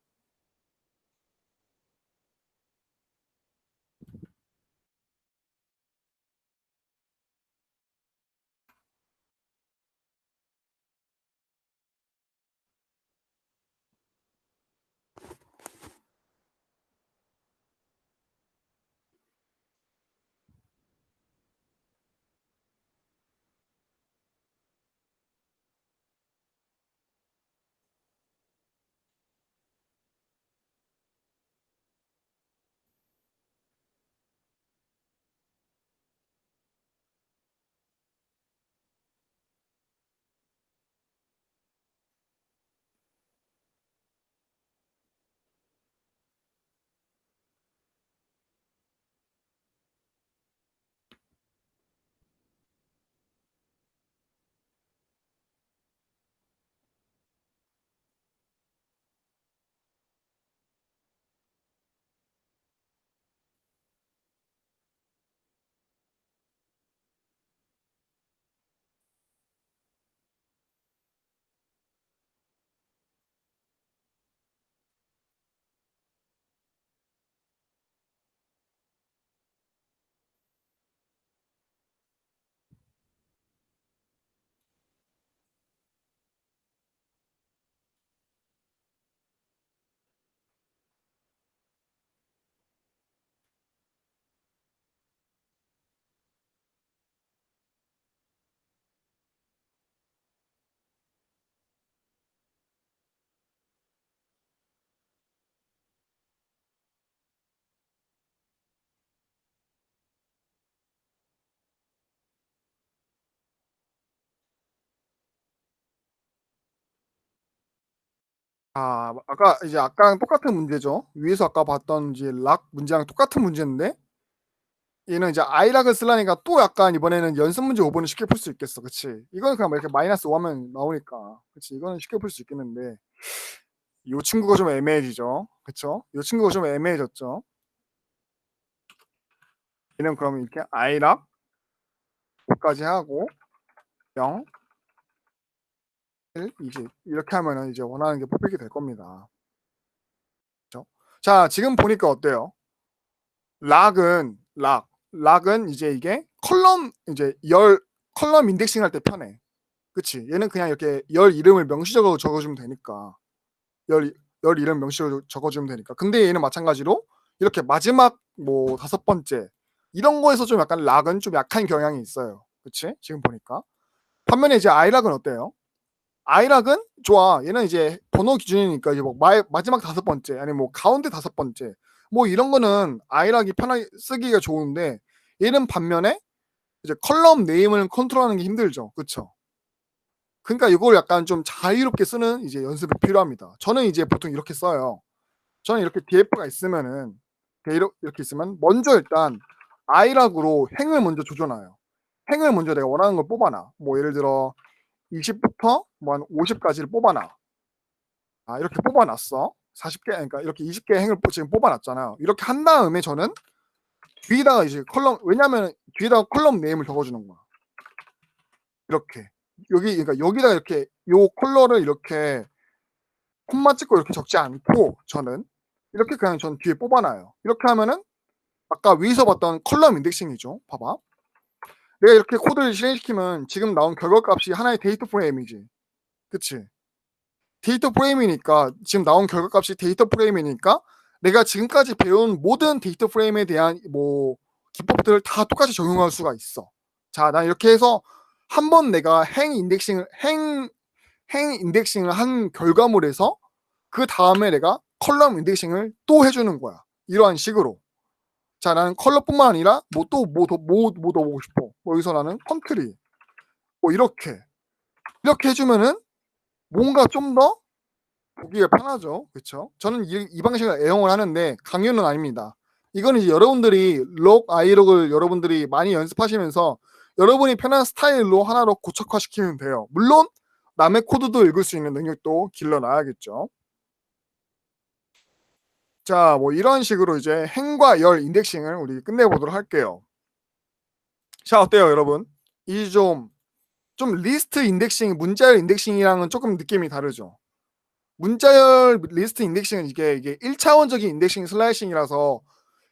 아까 이제 아까랑 똑같은 문제죠. 위에서 아까 봤던 이제 락 문제랑 똑같은 문제인데, 얘는 이제 아이락을 쓰려니까 또 약간 이번에는 연습 문제 5번을 쉽게 풀 수 있겠어. 그치? 이거는 그냥 뭐 이렇게 마이너스 5 하면 나오니까. 그치? 이거는 쉽게 풀 수 있겠는데, 요 친구가 좀 애매해지죠. 그쵸? 요 친구가 좀 애매해졌죠. 얘는 그러면 이렇게 아이락 5까지 하고 0, 1, 20 이렇게 하면은 이제 원하는 게 뽑히게 될 겁니다. 그쵸? 자, 지금 보니까 어때요? 락은 이제 이게 컬럼 이제 열 컬럼 인덱싱 할 때 편해. 그치? 얘는 그냥 이렇게 열 이름을 명시적으로 적어주면 되니까. 열, 열 이름 명시적으로 적어주면 되니까. 근데 얘는 마찬가지로 이렇게 마지막 뭐 5번째 이런 거에서 좀 약간 락은 좀 약한 경향이 있어요. 그치? 지금 보니까. 반면에 이제 아이락은 어때요? 아이락은 좋아. 얘는 이제 번호 기준이니까 이제 뭐 마지막 5번째 아니면 뭐 가운데 5번째 뭐 이런 거는 아이락이 편하게 쓰기가 좋은데, 얘는 반면에 이제 컬럼 네임을 컨트롤하는 게 힘들죠. 그쵸? 그러니까 이걸 약간 좀 자유롭게 쓰는 이제 연습이 필요합니다. 저는 이제 보통 이렇게 써요. 저는 이렇게 df가 있으면은 이렇게 있으면 먼저 일단 아이락으로 행을 먼저 조져놔요. 행을 먼저 내가 원하는 걸 뽑아놔. 뭐 예를 들어 20부터 뭐 한 50까지를 뽑아놔. 이렇게 뽑아놨어. 40개, 그러니까 이렇게 20개 행을 지금 뽑아놨잖아요. 이렇게 한 다음에 저는 뒤에다가 이제 컬럼, 왜냐면 뒤에다가 컬럼 네임을 적어주는 거야. 이렇게. 그러니까 여기다가 이렇게 요 컬러를 이렇게 콤마 찍고 이렇게 적지 않고, 저는 이렇게 그냥 전 뒤에 뽑아놔요. 이렇게 하면은 아까 위에서 봤던 컬럼 인덱싱이죠. 봐봐. 내가 이렇게 코드를 실행시키면 지금 나온 결과값이 하나의 데이터 프레임이지. 그치? 데이터 프레임이니까, 지금 나온 결과값이 데이터 프레임이니까 내가 지금까지 배운 모든 데이터 프레임에 대한 뭐 기법들을 다 똑같이 적용할 수가 있어. 자, 난 이렇게 해서 한번 내가 행 인덱싱을 한 결과물에서 그 다음에 내가 컬럼 인덱싱을 또 해주는 거야. 이러한 식으로. 자, 나는 컬러뿐만 아니라 뭐 또 뭐 더 보고 싶어. 뭐 여기서 나는 컨트리 뭐 이렇게 해주면은 뭔가 좀 더 보기가 편하죠. 그쵸? 저는 이 방식을 애용을 하는데 강요는 아닙니다. 이거는 이제 여러분들이 아이록을 여러분들이 많이 연습하시면서 여러분이 편한 스타일로 하나로 고착화시키면 돼요. 물론 남의 코드도 읽을 수 있는 능력도 길러놔야겠죠. 자, 뭐 이런 식으로 이제 행과 열 인덱싱을 우리 끝내보도록 할게요. 자, 어때요, 여러분? 이 좀 리스트 인덱싱, 문자열 인덱싱이랑은 조금 느낌이 다르죠. 문자열 리스트 인덱싱은 이게 1차원적인 인덱싱 슬라이싱이라서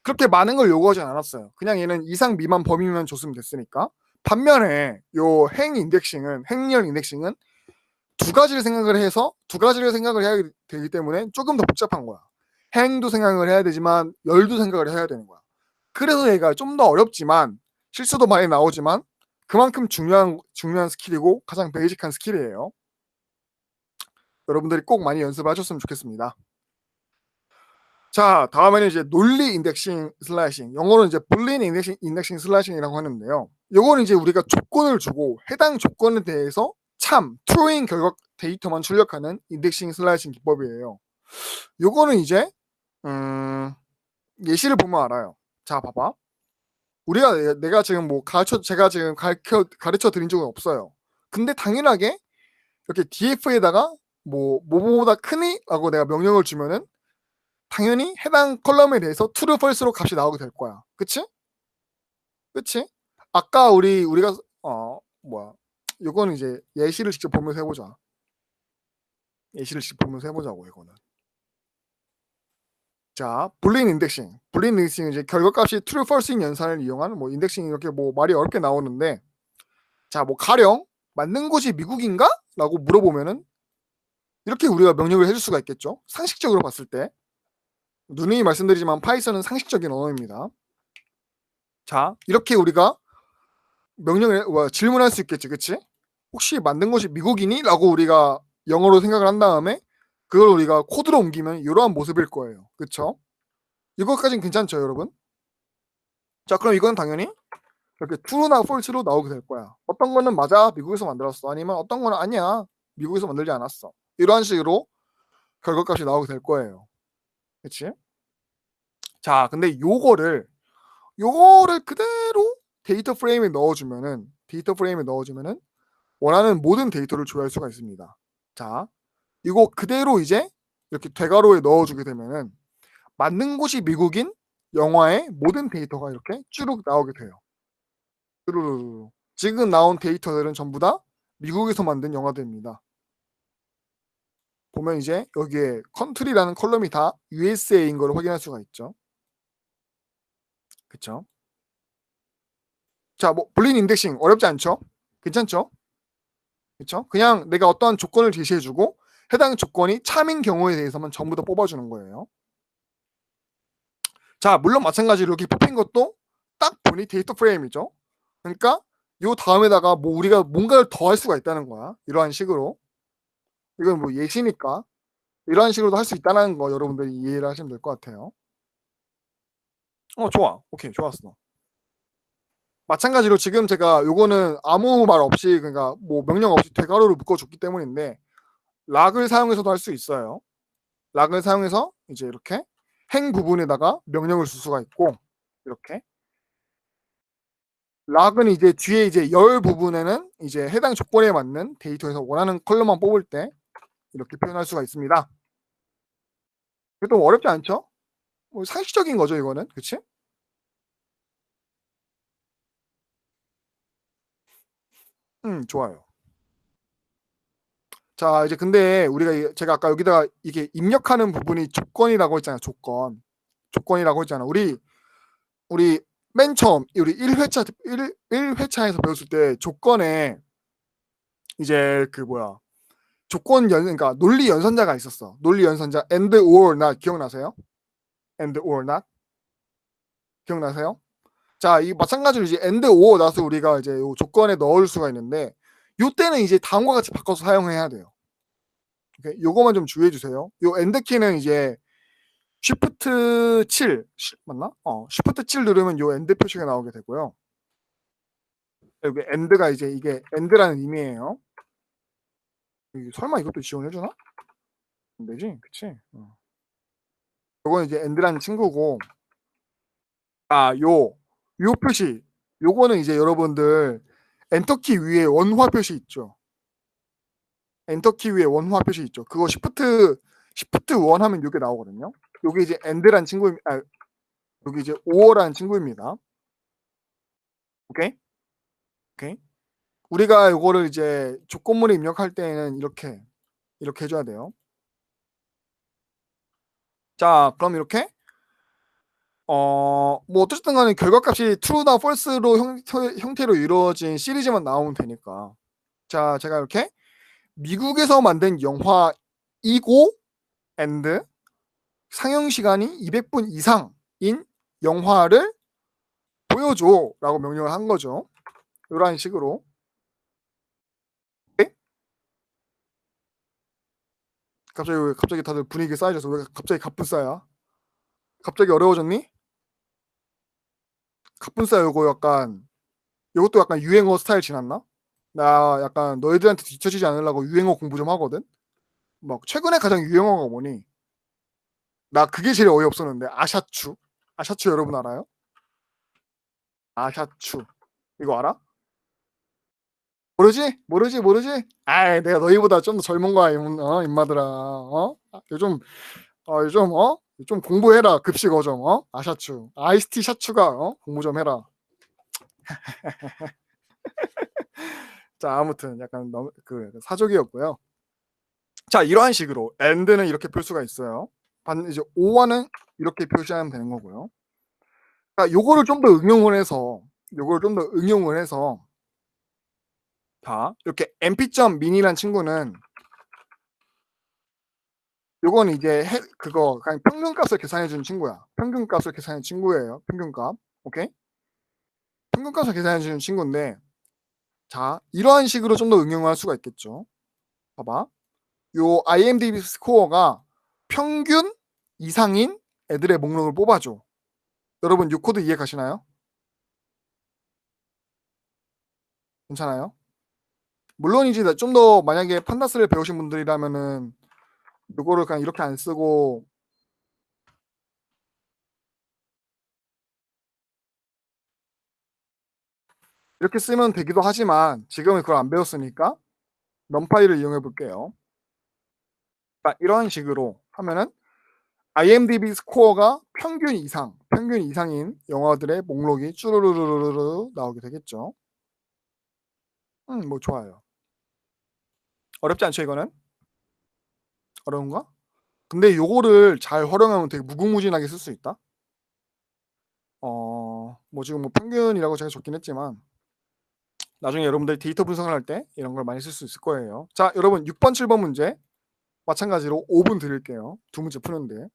그렇게 많은 걸 요구하진 않았어요. 그냥 얘는 이상 미만 범위만 줬으면 됐으니까. 반면에 요 행열 인덱싱은 두 가지를 생각을 해야 되기 때문에 조금 더 복잡한 거야. 행도 생각을 해야 되지만 열도 생각을 해야 되는 거야. 그래서 얘가 좀 더 어렵지만 실수도 많이 나오지만 그만큼 중요한 스킬이고 가장 베이직한 스킬이에요. 여러분들이 꼭 많이 연습을 하셨으면 좋겠습니다. 자, 다음에는 이제 논리 인덱싱 슬라이싱, 영어로는 이제 불리인 인덱싱 슬라이싱이라고 하는데요. 요거는 이제 우리가 조건을 주고 해당 조건에 대해서 true인 결과 데이터만 출력하는 인덱싱 슬라이싱 기법이에요. 요거는 이제 예시를 보면 알아요. 자, 봐봐. 내가 지금 제가 지금 가르쳐 드린 적은 없어요. 근데 당연하게 이렇게 df에다가 뭐보다 크니? 라고 내가 명령을 주면은 당연히 해당 컬럼에 대해서 true, false로 값이 나오게 될 거야. 그치? 그치? 아까 우리가 요거는 이제 예시를 직접 보면서 해보자. 예시를 직접 보면서 해보자고, 이거는. 자, 불리인 인덱싱은 이제 결과값이 true, false인 연산을 이용한 인덱싱 이렇게 말이 어렵게 나오는데, 자, 가령 맞는 곳이 미국인가? 라고 물어보면은 이렇게 우리가 명령을 해줄 수가 있겠죠. 상식적으로 봤을 때. 누누이 말씀드리지만 파이썬은 상식적인 언어입니다. 자, 이렇게 우리가 질문할 수 있겠지, 그치? 혹시 만든 것이 미국이니? 라고 우리가 영어로 생각을 한 다음에 그걸 우리가 코드로 옮기면 이러한 모습일 거예요. 그쵸? 이것까지는 괜찮죠, 여러분? 자, 그럼 이건 당연히 이렇게 true나 false로 나오게 될 거야. 어떤 거는 맞아, 미국에서 만들었어. 아니면 어떤 거는 아니야, 미국에서 만들지 않았어. 이러한 식으로 결과값이 나오게 될 거예요. 그치? 자, 근데 요거를 그대로 데이터 프레임에 넣어주면은 원하는 모든 데이터를 조회할 수가 있습니다. 자, 이거 그대로 이제 이렇게 대괄호에 넣어주게 되면은 맞는 곳이 미국인 영화의 모든 데이터가 이렇게 쭈룩 나오게 돼요. 쭈루루루. 지금 나온 데이터들은 전부 다 미국에서 만든 영화들입니다. 보면 이제 여기에 컨트리라는 컬럼이 다 USA인 걸 확인할 수가 있죠. 그쵸? 자, 불린 인덱싱 어렵지 않죠? 괜찮죠? 그쵸? 그냥 내가 어떠한 조건을 제시해주고 해당 조건이 참인 경우에 대해서만 전부 다 뽑아주는 거예요. 자, 물론 마찬가지로 이렇게 뽑힌 것도 딱 보니 데이터 프레임이죠. 그러니까 요 다음에다가 우리가 뭔가를 더 할 수가 있다는 거야. 이러한 식으로. 이건 예시니까 이러한 식으로도 할 수 있다는 거 여러분들이 이해를 하시면 될 것 같아요. 좋아. 오케이, 좋았어. 마찬가지로 지금 제가 요거는 아무 말 없이, 그러니까 명령 없이 대괄호를 묶어줬기 때문인데 락을 사용해서도 할 수 있어요. 락을 사용해서 이제 이렇게 행 부분에다가 명령을 줄 수가 있고, 이렇게 락은 이제 뒤에 이제 열 부분에는 이제 해당 조건에 맞는 데이터에서 원하는 컬럼만 뽑을 때 이렇게 표현할 수가 있습니다. 이것도 어렵지 않죠? 상식적인 거죠, 이거는. 그치? 좋아요. 자, 이제 근데 제가 아까 여기다가 이게 입력하는 부분이 조건이라고 했잖아요. 조건이라고 했잖아. 우리 맨 처음 우리 1회차에서 배웠을 때 조건에 이제 그러니까 논리 연산자가 있었어. 논리 연산자 and or not 기억나세요? and or not 기억나세요? 자, 이 마찬가지로 이제 and or not을 우리가 이제 요 조건에 넣을 수가 있는데 요때는 이제 다음과 같이 바꿔서 사용해야 돼요. 오케이? 요거만 좀 주의해 주세요. 요 and 키는 이제 Shift 7 맞나? Shift 7 누르면 요 and 표시가 나오게 되고요. 여기 and가 이제 이게 and라는 의미예요. 설마 이것도 지원해 주나? 안 되지? 그치? 요건 이제 and라는 친구고, 요 표시, 요거는 이제 여러분들 엔터키 위에 원화 표시 있죠. 엔터키 위에 원화 표시 있죠. 그거 Shift 1 하면 요게 나오거든요. 요게 이제 and라는 친구입니다. 여기 이제 or라는 친구입니다. 오케이? 오케이. 우리가 요거를 이제 조건문에 입력할 때에는 이렇게 해줘야 돼요. 자, 그럼 이렇게 뭐 어쨌든 간에 결과값이 true나 false로 형태로 이루어진 시리즈만 나오면 되니까. 자, 제가 이렇게 미국에서 만든 영화이고 and 상영 시간이 200분 이상인 영화를 보여줘라고 명령을 한 거죠. 이런 식으로. 네? 갑자기 다들 분위기 쌓여져서 왜 갑자기 갑분싸야? 갑자기 어려워졌니? 갑분싸 요것도 약간 유행어 스타일 지났나? 나 약간 너희들한테 뒤처지지 않으려고 유행어 공부 좀 하거든. 막 최근에 가장 유행어가 뭐니? 나 그게 제일 어이없었는데 아샤추. 아샤추 여러분 알아요? 아샤추. 이거 알아? 모르지? 아이, 내가 너희보다 좀 더 젊은 거야, 임마들아. 요즘 공부해라. 급식 어점, 아샤추. 아이스티 샤추가, 공부 좀 해라. 자, 아무튼 약간 너무 사족이었고요. 자, 이러한 식으로 and는 이렇게 볼 수가 있어요. 이제 or는 이렇게 표시하면 되는 거고요. 자, 요거를 좀 더 응용을 해서 자, 이렇게 mp.min이란 친구는 요거는 이제 그거 그냥 평균값을 계산해 주는 친구야. 평균값을 계산해 주는 친구예요. 평균값. 오케이? 평균값을 계산해 주는 친구인데 자, 이러한 식으로 좀 더 응용할 수가 있겠죠. 봐봐. 요 IMDb 스코어가 평균 이상인 애들의 목록을 뽑아줘. 여러분 요 코드 이해 가시나요? 괜찮아요? 물론이지 좀 더 만약에 판다스를 배우신 분들이라면은 요거를 그냥 이렇게 안 쓰고 이렇게 쓰면 되기도 하지만 지금은 그걸 안 배웠으니까 넘파이를 이용해 볼게요. 이런 식으로 하면은 IMDb 스코어가 평균 이상인 영화들의 목록이 쭈루루루루루 나오게 되겠죠. 뭐 좋아요. 어렵지 않죠, 이거는? 어려운가? 근데 요거를 잘 활용하면 되게 무궁무진하게 쓸 수 있다. 뭐 지금 뭐 평균이라고 제가 적긴 했지만 나중에 여러분들 데이터 분석을 할 때 이런 걸 많이 쓸 수 있을 거예요. 자, 여러분 6번, 7번 문제 마찬가지로 5분 드릴게요. 두 문제 푸는데.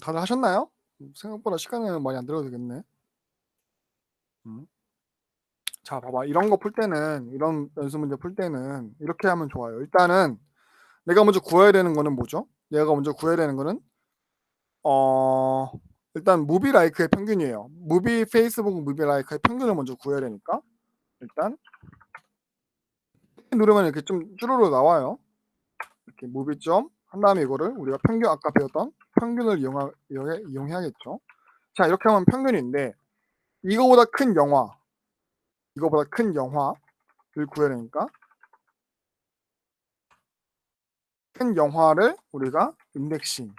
다들 하셨나요? 생각보다 시간은 많이 안 들어도 되겠네. 음. 자 봐봐. 이런 거 풀 때는 이런 연습 문제 풀 때는 이렇게 하면 좋아요. 일단은 내가 먼저 구해야 되는 거는 뭐죠? 내가 먼저 구해야 되는 거는 어 일단 무비 라이크의 평균이에요. 무비 페이스북 무비 라이크의 평균을 먼저 구해야 되니까 일단 누르면 이렇게 좀 쭈루루 나와요. 이렇게 무비 점 한 다음에 이거를 우리가 평균 아까 배웠던 평균을 이용해야겠죠. 자 이렇게 하면 평균인데 이거보다 큰 영화를 구해야 되니까 큰 영화를 우리가 인덱싱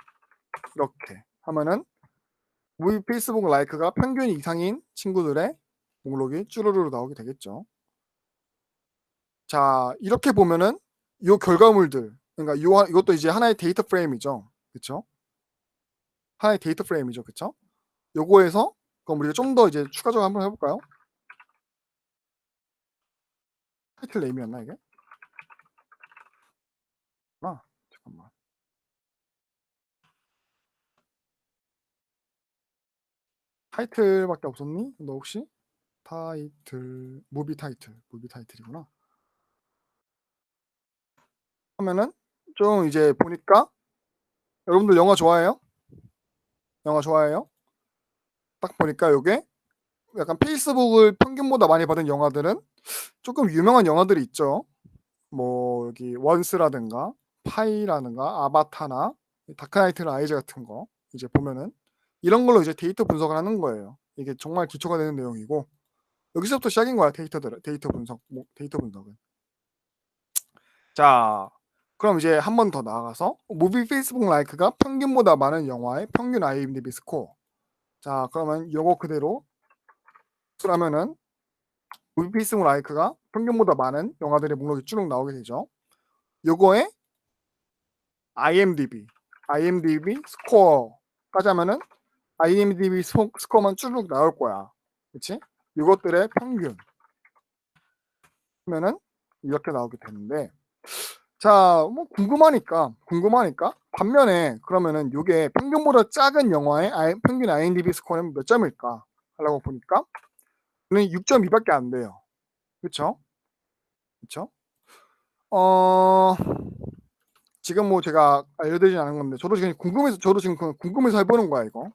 이렇게 하면은 우리 페이스북 라이크가 평균 이상인 친구들의 목록이 쭈루루루 나오게 되겠죠. 자 이렇게 보면은 요 결과물들 그러니까 이것도 이제 하나의 데이터 프레임이죠. 그쵸? 하나의 데이터 프레임이죠. 그쵸? 요거에서 그럼 우리가 좀 더 이제 추가적으로 한번 해볼까요? 타이틀 네임이었나 이게? 잠깐만. 타이틀밖에 없었니? 너 혹시? 타이틀 무비 타이틀이구나. 하면은 좀 이제 보니까 여러분들 영화 좋아해요? 영화 좋아해요? 딱 보니까 요게 약간 페이스북을 평균보다 많이 받은 영화들은 조금 유명한 영화들이 있죠. 뭐 여기 원스라든가 파이라든가 아바타나 다크나이트 라이즈 같은 거 이제 보면은 이런 걸로 이제 데이터 분석을 하는 거예요. 이게 정말 기초가 되는 내용이고 여기서부터 시작인 거야 데이터 분석은. 자 그럼 이제 한 번 더 나아가서 무비 페이스북 라이크가 평균보다 많은 영화의 평균 IMDb 스코어. 자 그러면 요거 그대로 수라면은 무비 페이스북 라이크가 평균보다 많은 영화들의 목록이 쭉 나오게 되죠. 요거에 IMDb 스코어까지 하면은 IMDb 스코어만 쭉 나올 거야. 그치? 이것들의 평균 하면은 이렇게 나오게 되는데 자, 뭐 궁금하니까 반면에 그러면은 요게 평균보다 작은 영화의 평균 IMDb 스코어는 몇 점일까? 하려고 보니까 는 6.2밖에 안 돼요. 그쵸? 그쵸? 어 지금 뭐 제가 알려드리진 않은 건데 저도 지금 궁금해서 해보는 거야 이거.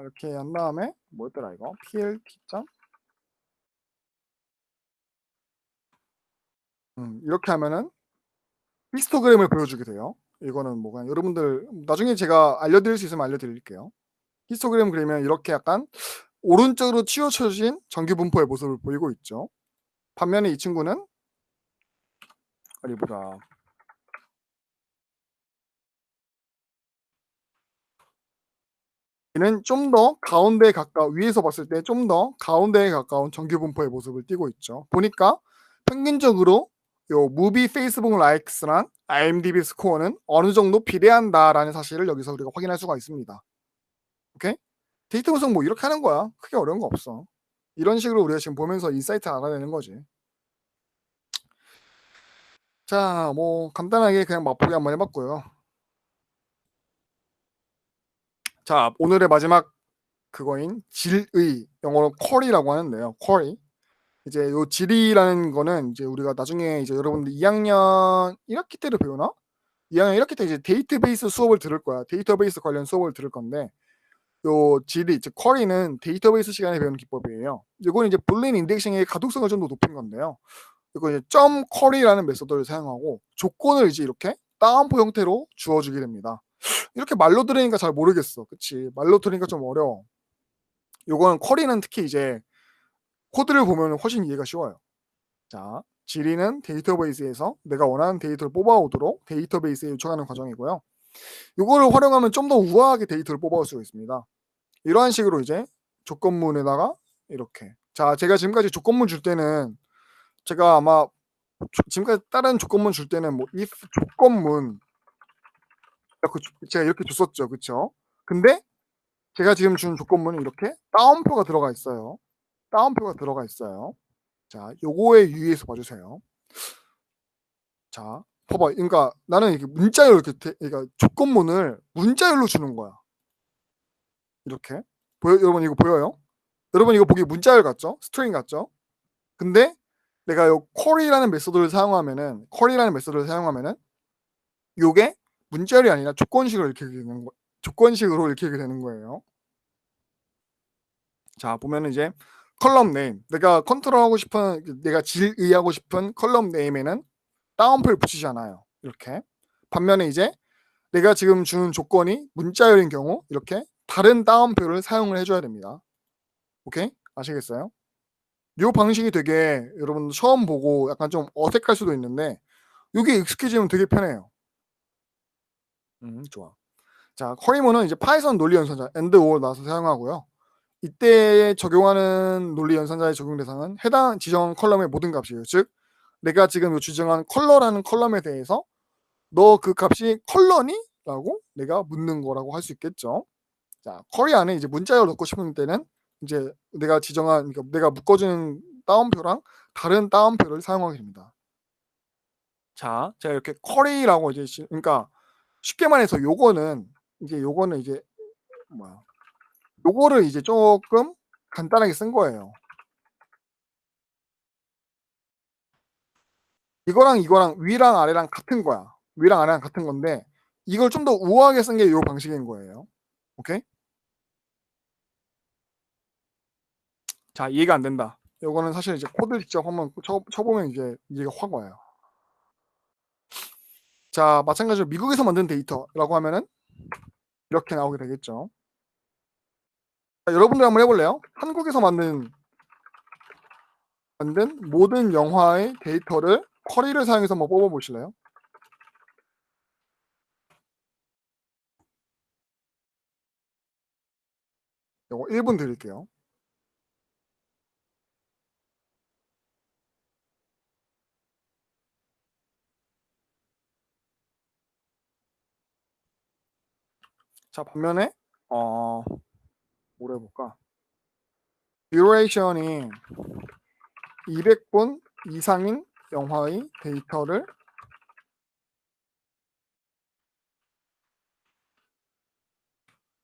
이렇게 한 다음에 뭐였더라 이거? plt 점 이렇게 하면은 히스토그램을 보여주게 돼요. 이거는 뭐 그냥 여러분들 나중에 제가 알려드릴 수 있으면 알려드릴게요. 히스토그램 그리면 이렇게 약간 오른쪽으로 치우쳐진 정규 분포의 모습을 보이고 있죠. 반면에 이 친구는 어디 보자. 얘는 좀 더 가운데에 위에서 봤을 때 좀 더 가운데에 가까운 정규 분포의 모습을 띠고 있죠. 보니까 평균적으로 요 무비 페이스북 라이크스랑 IMDb 스코어는 어느 정도 비례한다라는 사실을 여기서 우리가 확인할 수가 있습니다. 오케이? 데이터 분석 뭐 이렇게 하는 거야. 크게 어려운 거 없어. 이런 식으로 우리가 지금 보면서 인사이트를 알아내는 거지. 자, 뭐 간단하게 그냥 맛보기 한번 해봤고요. 자, 오늘의 마지막 그거인 질의, 영어로 쿼리라고 하는데요. 쿼리. 이제 요 질의라는 거는 이제 우리가 나중에 이제 여러분들 2학년 1학기 때를 배우나? 2학년 1학기 때 이제 데이터베이스 수업을 들을 거야. 데이터베이스 관련 수업을 들을 건데 요 질의, 즉 쿼리는 데이터베이스 시간에 배우는 기법이에요. 이거는 이제 불린 인덱싱의 가독성을 좀 더 높인 건데요. 이거 이제 점 쿼리라는 메소드를 사용하고 조건을 이제 이렇게 다운포 형태로 주어주게 됩니다. 이렇게 말로 들으니까 잘 모르겠어. 그치? 말로 들으니까 좀 어려워. 요거는 쿼리는 특히 이제 코드를 보면 훨씬 이해가 쉬워요. 자, 질의는 데이터베이스에서 내가 원하는 데이터를 뽑아오도록 데이터베이스에 요청하는 과정이고요. 이거를 활용하면 좀 더 우아하게 데이터를 뽑아올 수가 있습니다. 이러한 식으로 이제 조건문에다가 이렇게. 자, 제가 지금까지 조건문 줄 때는 제가 아마 지금까지 다른 조건문 줄 때는 뭐 if 조건문 제가 이렇게 줬었죠. 그쵸? 근데 제가 지금 준 조건문은 이렇게 따옴표가 들어가 있어요. 따옴표가 들어가 있어요. 자, 요거에 유의해서 봐주세요. 자, 봐봐. 그러니까 나는 이렇게 문자열로 이렇게 그러니까 조건문을 문자열로 주는 거야. 이렇게. 여러분 이거 보여요? 여러분 이거 보기 문자열 같죠? 스트링 같죠? 근데 내가 요 쿼리라는 메소드를 사용하면은 요게 문자열이 아니라 조건식으로 이렇게 되는 거예요. 자, 보면은 이제 컬럼 네임. 내가 컨트롤하고 싶은 내가 질의하고 싶은 컬럼 네임에는 따옴표를 붙이지 않아요. 이렇게. 반면에 이제 내가 지금 주는 조건이 문자열인 경우 이렇게 다른 따옴표를 사용을 해 줘야 됩니다. 오케이? 아시겠어요? 요 방식이 되게 여러분 처음 보고 약간 좀 어색할 수도 있는데 요게 익숙해지면 되게 편해요. 좋아. 자, 쿼리문은 이제 파이썬 논리 연산자 and or 나와서 사용하고요. 이때 적용하는 논리 연산자의 적용 대상은 해당 지정 컬럼의 모든 값이에요. 즉 내가 지금 요 지정한 컬러라는 컬럼에 대해서 "너 그 값이 컬러니?" 라고 내가 묻는 거라고 할 수 있겠죠. 자, 쿼리 안에 이제 문자열을 넣고 싶은 때는 이제 내가 지정한 그러니까 내가 묶어 주는 따옴표랑 다른 따옴표를 사용하게 됩니다. 자, 제가 이렇게 쿼리라고 이제 그러니까 쉽게 말해서 요거는 이제 뭐야 요거를 이제 쪼끔 간단하게 쓴 거예요. 이거랑 위랑 아래랑 같은 거야. 위랑 아래랑 같은 건데 이걸 좀 더 우아하게 쓴 게 요 방식인 거예요. 오케이? 자, 이해가 안 된다. 요거는 사실 이제 코드 직접 한번 쳐 보면 이제 이해가 확 와요. 자, 마찬가지로 미국에서 만든 데이터라고 하면은 이렇게 나오게 되겠죠. 자, 여러분들 한번 해 볼래요? 한국에서 만든 모든 영화의 데이터를 쿼리를 사용해서 한번 뽑아 보실래요? 요거 1분 드릴게요. 자, 반면에 뭐로 해 볼까? 듀레이션이 200분 이상인 영화의 데이터를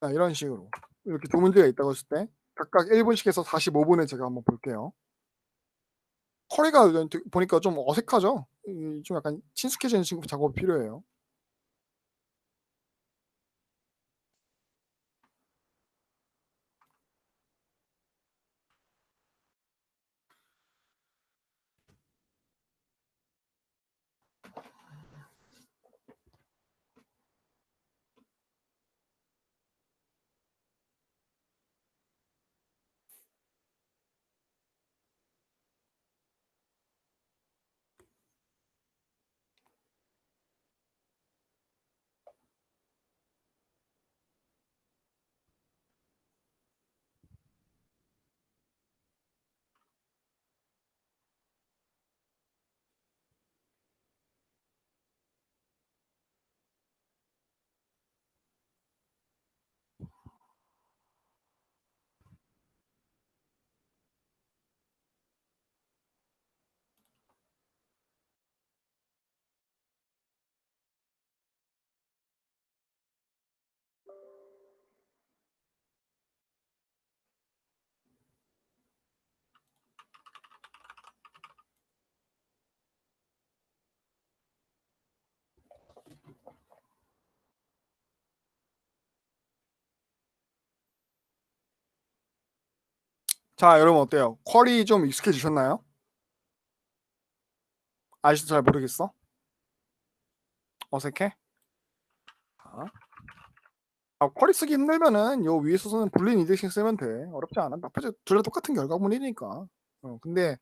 자, 이런 식으로 이렇게 두 문제가 있다고 했을 때 각각 1 분씩 해서 45 분을 제가 한번 볼게요. 쿼리가 보니까 좀 어색하죠? 좀 약간 친숙해지는 작업이 필요해요. 자, 여러분 어때요? 쿼리 좀 익숙해지셨나요? 아직도 잘 모르겠어? 어색해? 자, 쿼리 쓰기 힘들면은 요 위에 써서는 불린 인덱싱 쓰면 돼. 어렵지 않아. 나쁘지 둘 다 똑같은 결과물이니까. 근데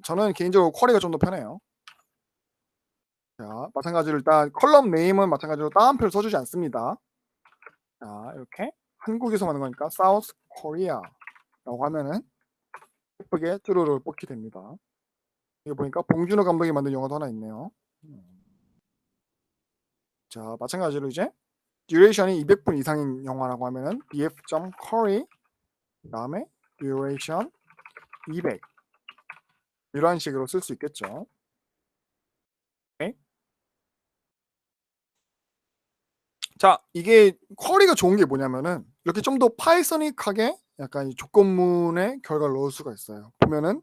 저는 개인적으로 쿼리가 좀 더 편해요. 자, 마찬가지로 일단 컬럼 네임은 마찬가지로 따옴표를 써 주지 않습니다. 자, 이렇게 한국에서 만든 거니까 사우스 코리아라고 하면은 예쁘게 쭈루루 뽑게 됩니다. 이거 보니까 봉준호 감독이 만든 영화도 하나 있네요. 음. 자, 마찬가지로 이제 듀레이션이 200분 이상인 영화라고 하면은 bf.curry 그다음에 듀레이션 200 이런 식으로 쓸 수 있겠죠. 오케이? 자, 이게 쿼리가 좋은 게 뭐냐면은 이렇게 좀 더 파이서닉하게 약간 이 조건문에 결과를 넣을 수가 있어요. 보면은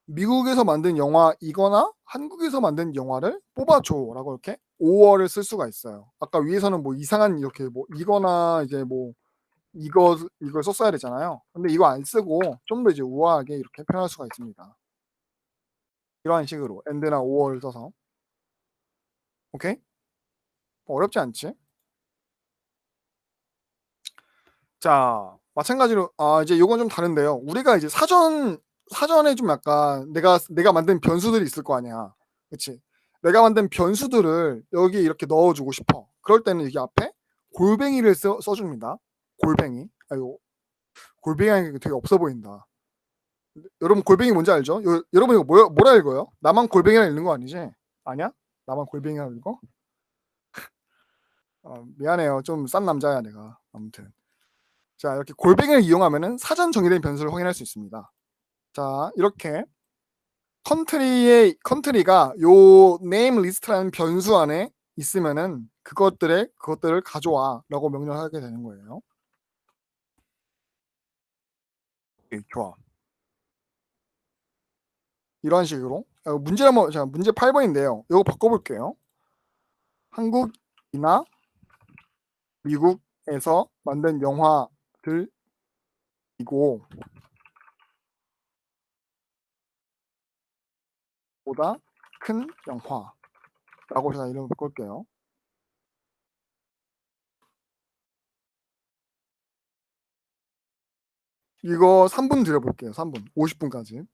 미국에서 만든 영화이거나 한국에서 만든 영화를 뽑아줘라고 이렇게 5월을 쓸 수가 있어요. 아까 위에서는 뭐 이상한 이렇게 뭐 이거나 이제 뭐 이걸 썼어야 되잖아요. 근데 이거 안 쓰고 좀 더 이제 우아하게 이렇게 표현할 수가 있습니다. 이러한 식으로 and나 5월을 써서. 오케이? 어렵지 않지? 자, 마찬가지로 이제 요건 좀 다른데요. 우리가 이제 사전에 좀 약간 내가 만든 변수들이 있을 거 아니야. 그치? 내가 만든 변수들을 여기에 이렇게 넣어 주고 싶어. 그럴 때는 여기 앞에 골뱅이를 써 줍니다. 골뱅이. 아이고, 골뱅이 하니까 되게 없어 보인다. 여러분 골뱅이 뭔지 알죠? 여러분 이거 뭐라 읽어요? 나만 골뱅이라 읽는 거 아니지? 아니야? 나만 골뱅이라 읽어? 미안해요. 좀 싼 남자야 내가. 아무튼. 자, 이렇게 골뱅이를 이용하면은 사전 정의된 변수를 확인할 수 있습니다. 자, 이렇게 컨트리가 요 네임 리스트라는 변수 안에 있으면은 그것들을 가져와라고 명령을 하게 되는 거예요. 오케이, 좋아. 이런 식으로 문제 8번인데요. 이거 바꿔볼게요. 한국이나 미국에서 만든 영화들이고 보다 큰 영화라고 제가 이름을 바꿀게요. 이거 3분 드려볼게요. 3분. 50분까지.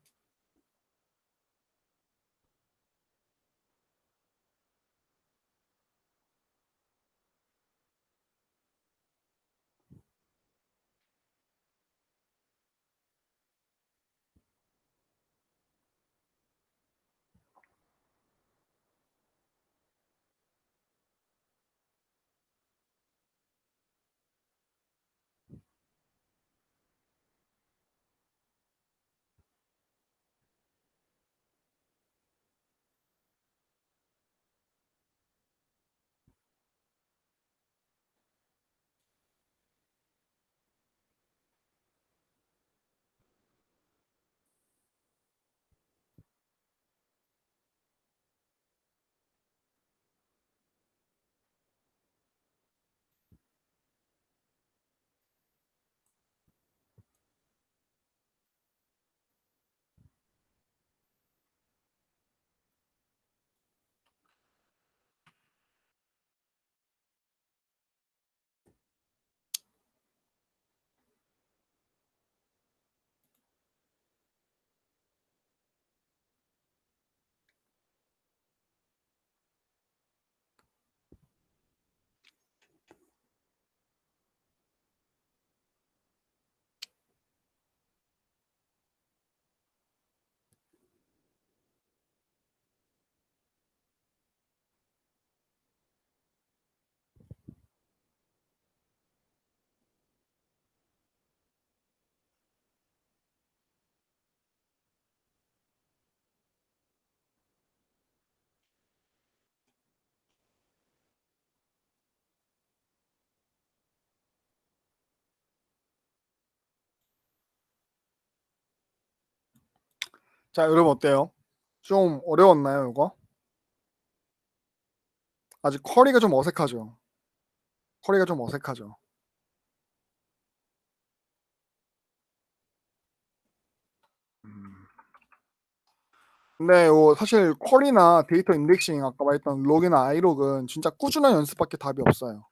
자, 여러분 어때요? 좀 어려웠나요, 이거? 아직 쿼리가 좀 어색하죠? 쿼리가 좀 어색하죠? 음. 근데 사실 쿼리나 데이터 인덱싱 아까 말했던 록이나 아이록은 진짜 꾸준한 연습밖에 답이 없어요.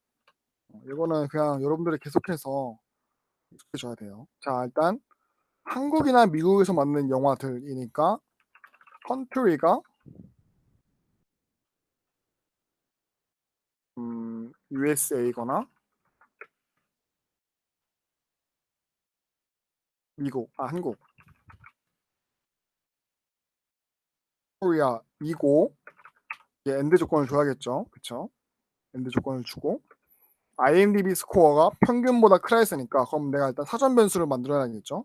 이거는 그냥 여러분들이 계속해서 익숙해져야 돼요. 자, 일단 한국이나 미국에서 만든 영화들이니까 컨트리가 USA거나 한국, 코리아이고 이제 엔드 조건을 줘야겠죠. 그쵸? 엔드 조건을 주고 IMDb 스코어가 평균보다 크라 했으니까 그럼 내가 일단 사전 변수를 만들어야겠죠.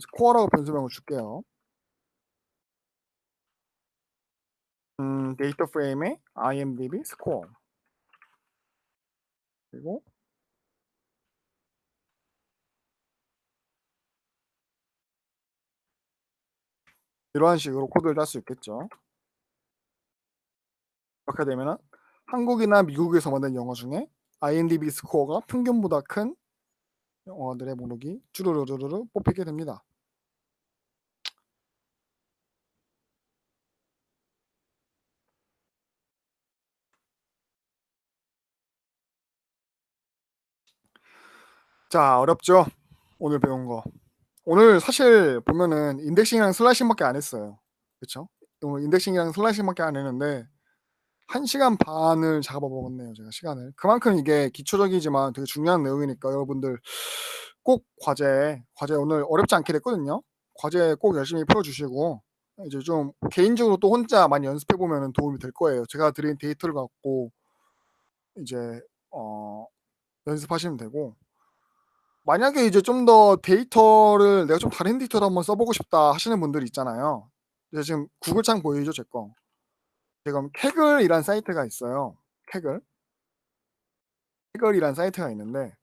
스코어라고 변수명을 줄게요. 데이터 프레임의 IMDb 스코어 그리고 이러한 식으로 코드를 짤 수 있겠죠. 그렇게 되면은 한국이나 미국에서 만든 영어 중에 IMDb 스코어가 평균보다 큰 영화들의 목록이 쭈루루루루 뽑히게 됩니다. 자, 어렵죠? 오늘 배운 거. 오늘 사실 보면은 인덱싱이랑 슬라이싱밖에 안 했어요. 그쵸? 오늘 인덱싱이랑 슬라이싱밖에 안 했는데 1시간 반을 잡아 먹었네요, 제가 시간을. 그만큼 이게 기초적이지만 되게 중요한 내용이니까 여러분들 꼭 과제 오늘 어렵지 않게 됐거든요. 과제 꼭 열심히 풀어 주시고 이제 좀 개인적으로 또 혼자 많이 연습해 보면은 도움이 될 거예요. 제가 드린 데이터를 갖고 이제 연습하시면 되고 만약에 이제 좀 더 데이터를 '내가 좀 다른 데이터를 한번 써 보고 싶다.' 하시는 분들이 있잖아요. 그래서 지금 구글창 보이죠, 제 거? 지금 Kaggle이란 사이트가 있어요. Kaggle. Kaggle이란 사이트가 있는데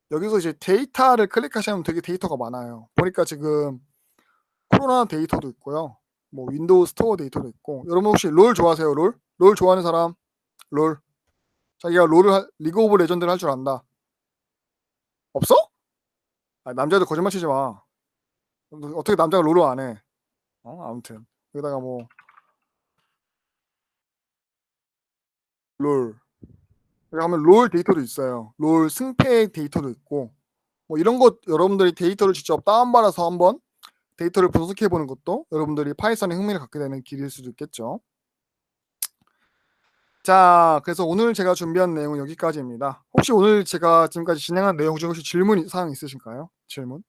여기서 이제 데이터를 클릭하시면 되게 데이터가 많아요. 보니까 지금 코로나 데이터도 있고요. 뭐 윈도우 스토어 데이터도 있고. 여러분 혹시 롤 좋아하세요, 롤? 롤 좋아하는 사람? 롤. 자기가 리그 오브 레전드를 할 줄 안다. 없어? 아, 남자들 거짓말 치지 마. 어떻게 남자가 롤을 안 해? 아무튼 여기다가 뭐 롤. 여기 가면 롤 데이터도 있어요. 롤 승패 데이터도 있고 뭐 이런 것 여러분들이 데이터를 직접 다운받아서 한번 데이터를 분석해 보는 것도 여러분들이 파이썬에 흥미를 갖게 되는 길일 수도 있겠죠. 자, 그래서 오늘 제가 준비한 내용은 여기까지입니다. 혹시 오늘 제가 지금까지 진행한 내용 중에 혹시 질문 사항 있으실까요? 질문?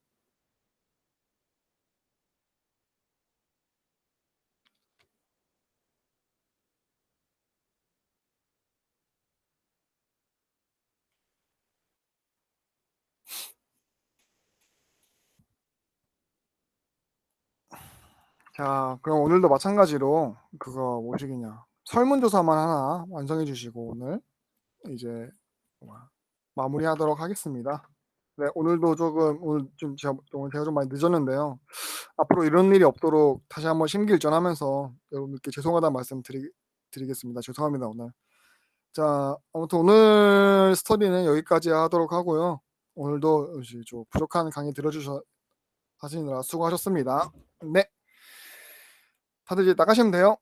자, 그럼 오늘도 마찬가지로 그거 뭐시기냐 설문조사만 하나 완성해 주시고 오늘 이제 마무리하도록 하겠습니다. 네, 오늘도 조금 오늘 제가 좀 많이 늦었는데요. 앞으로 이런 일이 없도록 다시 한번 심기일전하면서 여러분들께 죄송하다는 말씀 드리겠습니다. 죄송합니다, 오늘. 자, 아무튼 오늘 스터디는 여기까지 하도록 하고요. 오늘도 역시 좀 부족한 강의 하시느라 수고하셨습니다. 네. 다들 이제 나가시면 돼요.